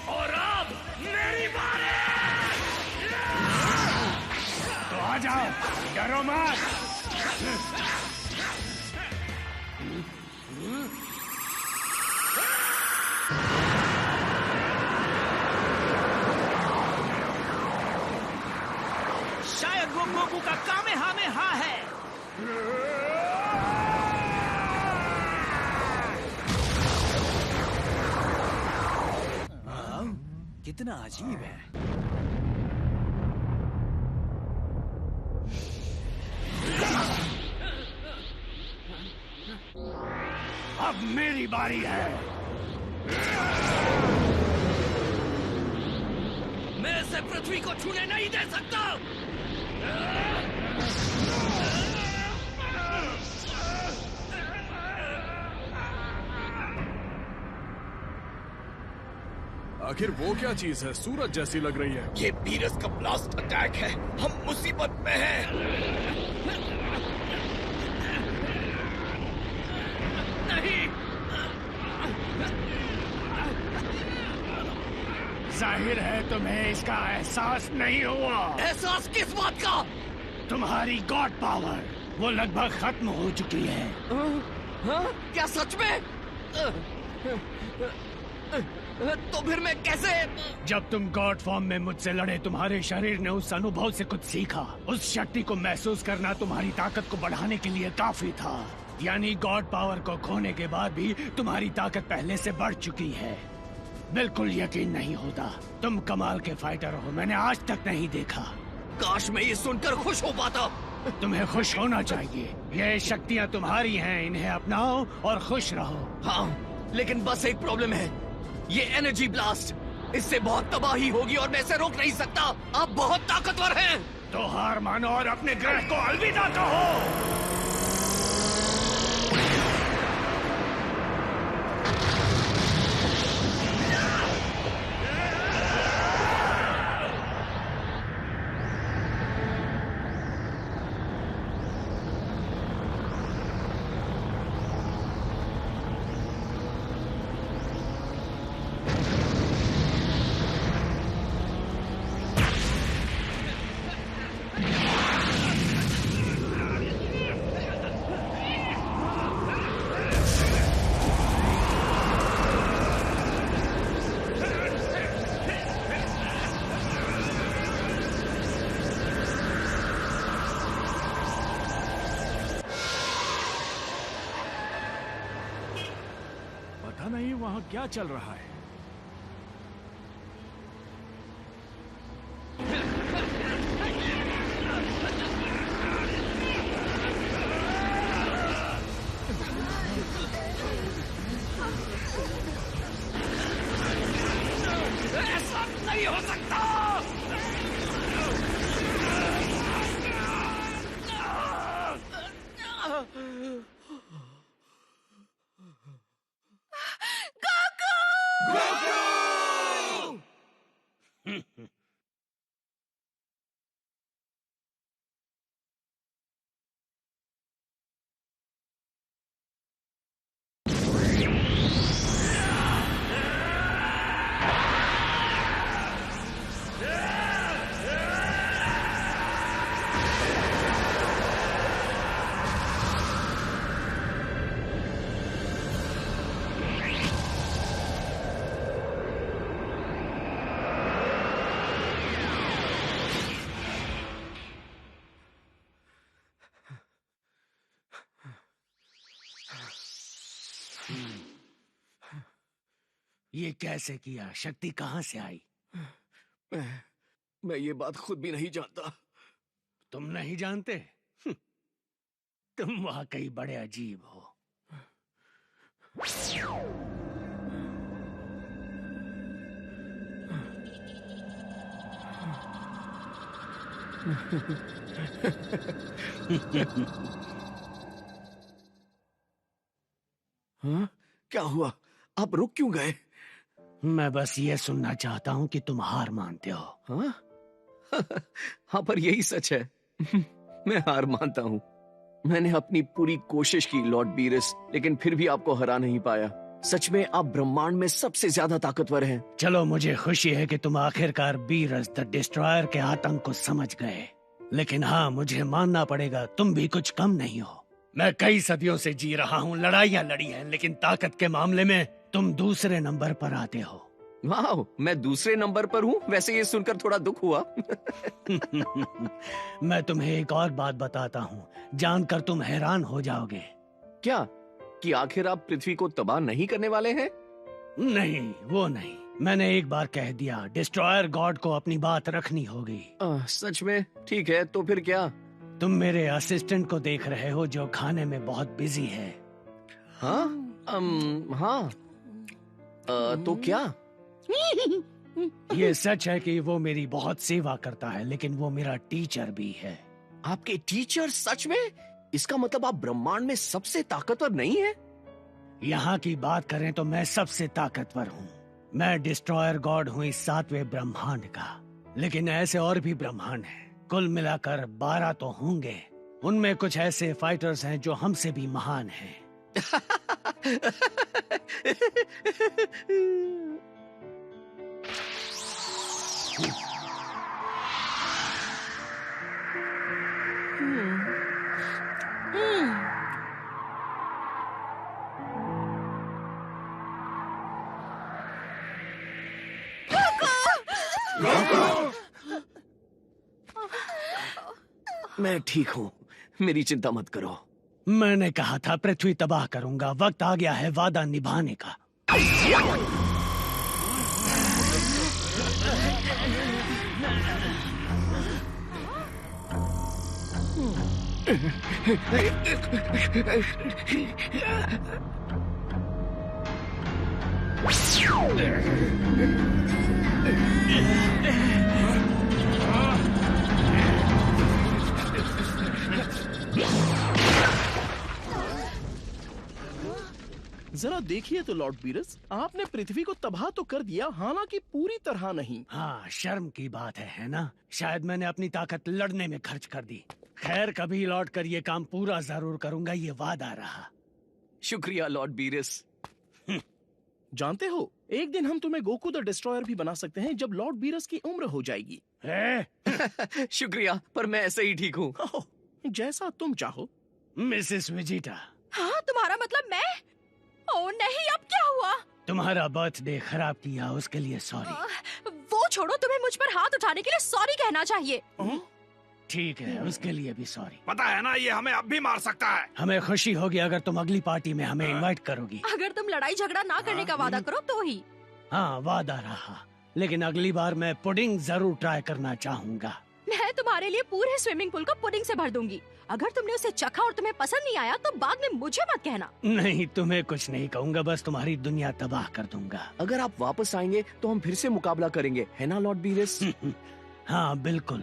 और अब मेरी बारी। तो आ जाओ, डरो मत। शायद वो गोकू का कामेहामेहा है। कितना अजीब है। अब मेरी बारी है। मैं इसे पृथ्वी को छूने नहीं दे सकता। आखिर वो क्या चीज है? सूरज जैसी लग रही है। ये बीरस का ब्लास्ट अटैक है। हम मुसीबत में हैं। नहीं। जाहिर है तुम्हें इसका एहसास नहीं हुआ। एहसास किस बात का? तुम्हारी गॉड पावर वो लगभग खत्म हो चुकी है। हाँ? क्या सच में? तो फिर मैं कैसे? जब तुम गॉड फॉर्म में मुझसे लड़े, तुम्हारे शरीर ने उस अनुभव से कुछ सीखा। उस शक्ति को महसूस करना तुम्हारी ताकत को बढ़ाने के लिए काफी था। यानी गॉड पावर को खोने के बाद भी तुम्हारी ताकत पहले से बढ़ चुकी है। बिल्कुल यकीन नहीं होता, तुम कमाल के फाइटर हो, मैंने आज तक नहीं देखा। काश मैं ये सुनकर खुश हो पाता। तुम्हें खुश होना चाहिए। ये शक्तियाँ तुम्हारी हैं, इन्हें अपनाओ और खुश रहो। हाँ, लेकिन बस एक प्रॉब्लम है, ये एनर्जी ब्लास्ट। इससे बहुत तबाही होगी और मैं इसे रोक नहीं सकता। आप बहुत ताकतवर हैं। तो हार मानो और अपने ग्रह को अलविदा कहो। पता नहीं वहाँ क्या चल रहा है। ऐसा नहीं हो सकता। ये कैसे किया? शक्ति कहाँ से आई? मैं ये बात खुद भी नहीं जानता। तुम नहीं जानते? तुम वाकई बड़े अजीब हो। हाँ? क्या हुआ? आप रुक क्यों गए? मैं बस ये सुनना चाहता हूँ कि तुम हार मानते हो। हाँ? हाँ, पर यही सच है। मैं हार मानता हूँ। मैंने अपनी पूरी कोशिश की लॉर्ड बीरस, लेकिन फिर भी आपको हरा नहीं पाया। सच में आप ब्रह्मांड में सबसे ज्यादा ताकतवर हैं। चलो, मुझे खुशी है कि तुम आखिरकार बीरस द डिस्ट्रॉयर के आतंक को समझ गए। लेकिन हाँ, मुझे मानना पड़ेगा, तुम भी कुछ कम नहीं हो। मैं कई सदियों से जी रहा हूँ, लड़ाइयाँ लड़ी हैं, लेकिन ताकत के मामले में तुम दूसरे नंबर पर आते हो। वाह, मैं दूसरे नंबर पर हूँ? वैसे ये सुनकर थोड़ा दुख हुआ। मैं तुम्हें एक और बात बताता हूँ, जानकर तुम हैरान हो जाओगे। क्या? कि आखिर आप पृथ्वी को तबाह नहीं करने वाले हैं? नहीं, वो नहीं। मैंने एक बार कह दिया, डिस्ट्रॉयर गॉड को अपनी बात रखनी होगी। सच में? ठीक है, तो फिर क्या? तुम मेरे असिस्टेंट को देख रहे हो जो खाने में बहुत बिजी है। हाँ? हाँ। तो क्या? ये सच है कि वो मेरी बहुत सेवा करता है, लेकिन वो मेरा टीचर भी है। आपके टीचर? सच में? इसका मतलब आप ब्रह्मांड में सबसे ताकतवर नहीं है? यहाँ की बात करें तो मैं सबसे ताकतवर हूँ। मैं डिस्ट्रॉयर गॉड हूँ इस 7वें ब्रह्मांड का, लेकिन ऐसे और भी ब्रह्मांड हैं। कुल मिलाकर 12 तो होंगे। उनमें कुछ ऐसे फाइटर्स हैं जो हमसे भी महान हैं। मैं ठीक हूँ, मेरी चिंता मत करो। मैंने कहा था पृथ्वी तबाह करूंगा। वक्त आ गया है वादा निभाने का। जरा देखिए तो लॉर्ड बीरस, आपने पृथ्वी को तबाह तो कर दिया, हालांकि पूरी तरह नहीं। हाँ, शर्म की बात है ना? शायद मैंने अपनी ताकत लड़ने में खर्च कर दी। खैर, कभी लौट कर ये काम पूरा जरूर करूंगा, ये वादा रहा। शुक्रिया लॉर्ड बीरस। जानते हो, एक दिन हम तुम्हें गोकू द डिस्ट्रॉयर भी बना सकते हैं जब लॉर्ड बीरस की उम्र हो जाएगी। शुक्रिया, पर मैं ऐसे ही ठीक हूँ। जैसा तुम चाहो। मिसेस विजिटा। हाँ, तुम्हारा मतलब मैं? ओह नहीं, अब क्या हुआ? तुम्हारा बर्थडे खराब किया, उसके लिए सॉरी। वो छोड़ो, तुम्हें मुझ पर हाथ उठाने के लिए सॉरी कहना चाहिए। ठीक है, उसके लिए भी सॉरी। पता है ना, ये हमें अब भी मार सकता है। हमें खुशी होगी अगर तुम अगली पार्टी में हमें इनवाइट करोगी। अगर तुम लड़ाई झगड़ा ना करने का वादा करो तो ही। हाँ, वादा रहा, लेकिन अगली बार मैं पुडिंग जरूर ट्राई करना चाहूंगा। मैं तुम्हारे लिए पूरे स्विमिंग पूल को पुडिंग से भर दूंगी। अगर तुमने उसे चखा और तुम्हें पसंद नहीं आया तो बाद में मुझे मत कहना। नहीं, तुम्हें कुछ नहीं कहूंगा, बस तुम्हारी दुनिया तबाह कर दूंगा। अगर आप वापस आएंगे तो हम फिर से मुकाबला करेंगे, है ना लॉर्ड बीरस? हाँ बिल्कुल।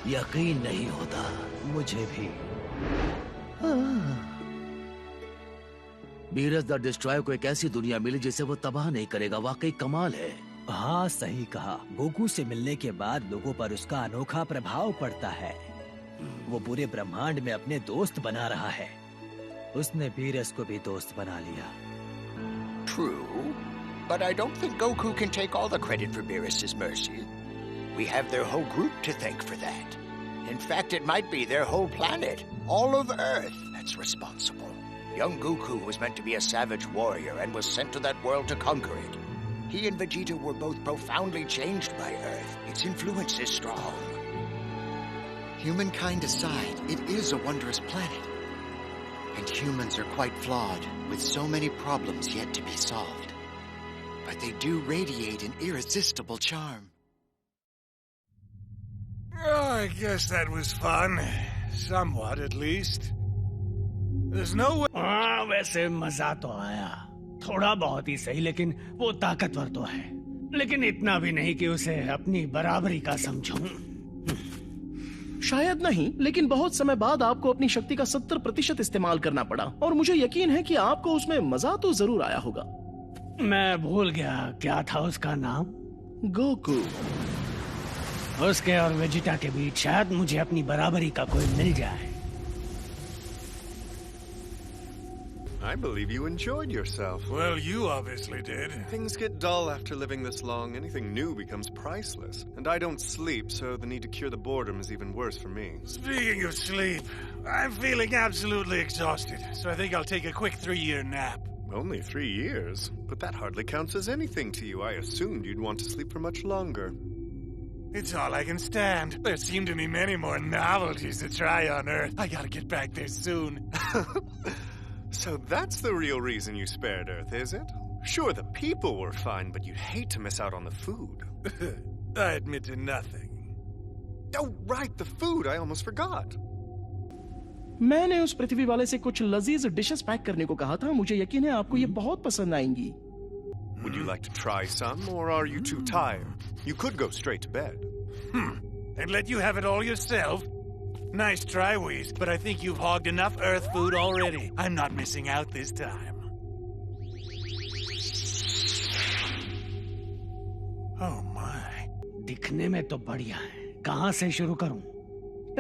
यकीन नहीं होता मुझे भी। बीरस द डिस्ट्रॉयर को एक ऐसी दुनिया मिली जिसे वो तबाह नहीं करेगा, वाकई कमाल है। हाँ सही कहा, गोकू से मिलने के बाद लोगों पर उसका अनोखा प्रभाव पड़ता है। वो पूरे ब्रह्मांड में अपने दोस्त बना रहा है। उसने बीरस को भी दोस्त बना लिया। True, but I don't think Goku can take all the credit for Beerus's mercy. We have their whole group to thank for that. In fact, it might be their whole planet, all of Earth, that's responsible. Young Goku was meant to be a savage warrior and was sent to that world to conquer it. He and Vegeta were both profoundly changed by Earth. Its influence is strong. Humankind aside, it is a wondrous planet. And humans are quite flawed, with so many problems yet to be solved. But they do radiate an irresistible charm. Oh, I guess that was fun. Somewhat, at least. There's no way... हाँ, वैसे मजा तो आया, थोड़ा बहुत ही सही, लेकिन वो ताकतवर तो है, लेकिन इतना भी नहीं कि उसे अपनी बराबरी का समझूं। शायद नहीं, लेकिन बहुत समय बाद आपको अपनी शक्ति का 70% इस्तेमाल करना पड़ा, और मुझे यकीन है कि आपको उसमें मजा तो जरूर आया होगा। मैं भूल गया क्या था उसका नाम। गोकू। उसके और वेजिटा के बीच शायद मुझे अपनी बराबरी का कोई मिल जाए। I believe you enjoyed yourself. Well, you obviously did. Things get dull after living this long. Anything new becomes priceless. And I don't sleep, so the need to cure the boredom is even worse for me. Speaking of sleep, I'm feeling absolutely exhausted, so I think I'll take a quick 3-year nap. Only 3 years? But that hardly counts as anything to you. I assumed you'd want to sleep for much longer. It's all I can stand. There seem to be many more novelties to try on Earth. I gotta get back there soon. So that's the real reason you spared Earth, is it? Sure, the people were fine, but you'd hate to miss out on the food. I admit to nothing. Oh, right, the food. I almost forgot. मैंने उस पृथ्वी वाले से कुछ लजीज dishes pack करने को कहा था। मुझे यकीन है आपको ये बहुत पसंद आएंगी। Would you like to try some, or are you too tired? You could go straight to bed. And let you have it all yourself? Nice try, Whis, but I think you've hogged enough Earth food already. I'm not missing out this time. Oh my. दिखने में तो बढ़िया है। कहाँ से शुरू करूं?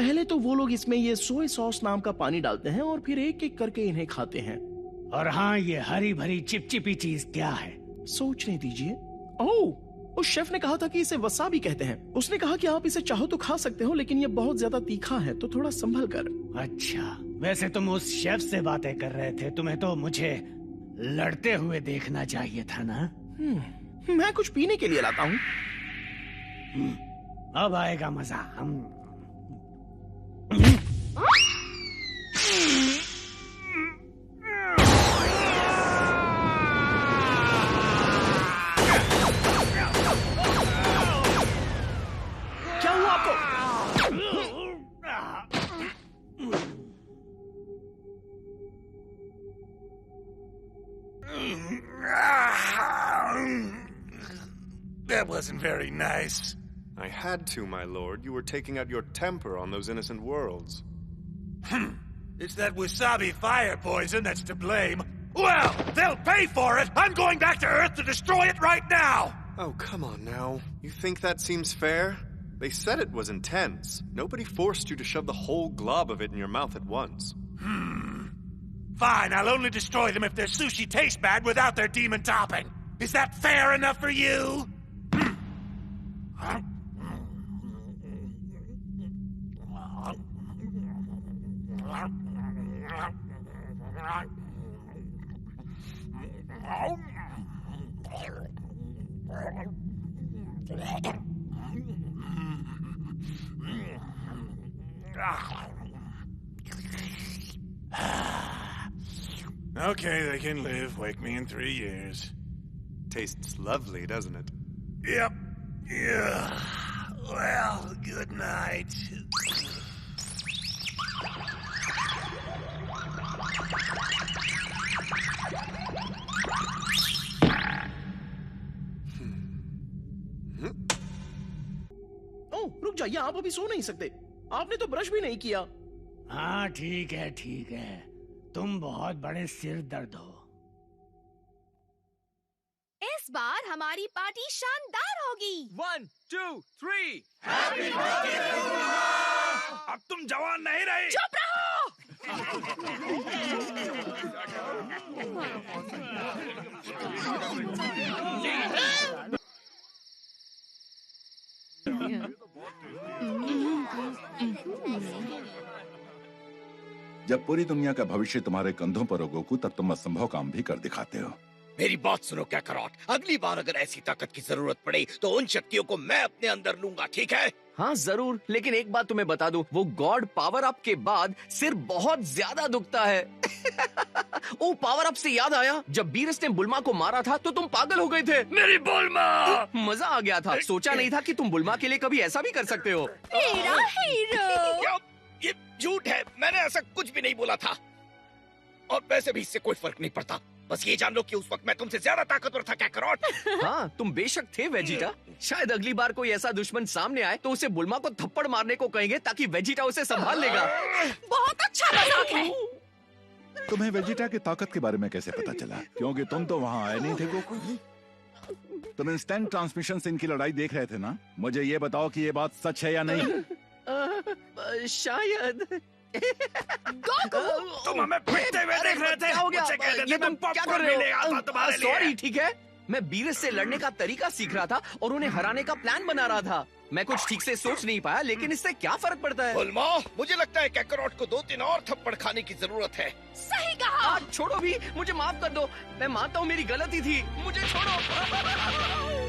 पहले तो वो लोग इसमें ये सोया सॉस नाम का पानी डालते हैं और फिर एक एक करके इन्हें खाते हैं। और हाँ, ये हरी भरी चिपचिपी चीज क्या है? सोचने दीजिए। ओह, उस शेफ ने कहा था कि इसे वसाबी कहते हैं। उसने कहा कि आप इसे चाहो तो खा सकते हो, लेकिन ये बहुत ज्यादा तीखा है, तो थोड़ा संभल कर। अच्छा, वैसे तुम उस शेफ से बातें कर रहे थे, तुम्हें तो मुझे लड़ते हुए देखना चाहिए था ना? मैं कुछ पीने के लिए लाता हूँ। अब आएगा मजा। क्या हुआ आपको? That wasn't very nice. I had to, my lord. You were taking out your temper on those innocent worlds. It's that wasabi fire poison that's to blame. Well, they'll pay for it! I'm going back to Earth to destroy it right now! Oh, come on now. You think that seems fair? They said it was intense. Nobody forced you to shove the whole glob of it in your mouth at once. Fine, I'll only destroy them if their sushi tastes bad without their demon topping. Is that fair enough for you? Okay, they can live. Wake me in 3 years. Tastes lovely, doesn't it? Yep. Yeah. Well, good night. ओह, रुक जाइए, आप अभी सो नहीं सकते। आपने तो brush भी नहीं किया। हाँ ठीक है। तुम बहुत बड़े सिर दर्द हो। इस बार हमारी पार्टी शानदार होगी। 1, 2, 3 Happy birthday, अब तुम जवान नहीं रही। चुप रहो। जब पूरी दुनिया का भविष्य तुम्हारे कंधों पर हो गोकू, तब तुम असंभव काम भी कर दिखाते हो। मेरी बात सुनो कैकरॉट, अगली बार अगर ऐसी ताकत की जरूरत पड़ी तो उन शक्तियों को मैं अपने अंदर लूंगा, ठीक है? हाँ जरूर, लेकिन एक बात तुम्हें बता दूं, वो गॉड पावर अप के बाद सिर बहुत ज्यादा दुखता है। ओ पावर अप से याद आया, जब बीरस ने बुल्मा को मारा था तो तुम पागल हो गए थे। मेरी बुल्मा! मजा आ गया था, सोचा नहीं था कि तुम बुल्मा के लिए कभी ऐसा भी कर सकते हो। मेरा हीरो। ये झूठ है, मैंने ऐसा कुछ भी नहीं बोला था। और वैसे भी इससे कोई फर्क नहीं पड़ता, बस ये जान लो कि उस वक्त मैं तुमसे ज्यादा ताकतवर था कैकरॉट। हाँ, तुम बेशक थे वेजिटा। शायद अगली बार कोई ऐसा दुश्मन सामने आए तो उसे बुल्मा को थप्पड़ मारने को कहेंगे ताकि वेजिटा उसे संभाल लेगा। बहुत अच्छा मजाक है। तुम्हें वेजिटा की ताकत के बारे में कैसे पता चला? क्योंकि तुम तो वहाँ आए नहीं थे गोकू। तुम इंस्टेंट ट्रांसमिशन से इनकी लड़ाई देख रहे थे ना? मुझे ये बताओ कि ये बात सच है या नहीं? शायद। तुम हमें पिटते हुए देख रहे थे। क्या हो गया? ये तुम क्या कर रहे हो? सॉरी, ठीक है। मैं बीरस से लड़ने का तरीका सीख रहा था और उन्हें हराने का प्लान बना रहा था। मैं कुछ ठीक से सोच नहीं पाया, लेकिन इससे क्या फर्क पड़ता है? बुल्मा, मुझे लगता है कैकरॉट को 2-3 और थप्पड़ खाने की जरूरत है। सही कहा। छोड़ो भी, मुझे माफ कर दो। मैं मानता हूँ मेरी गलती थी, मुझे छोड़ो।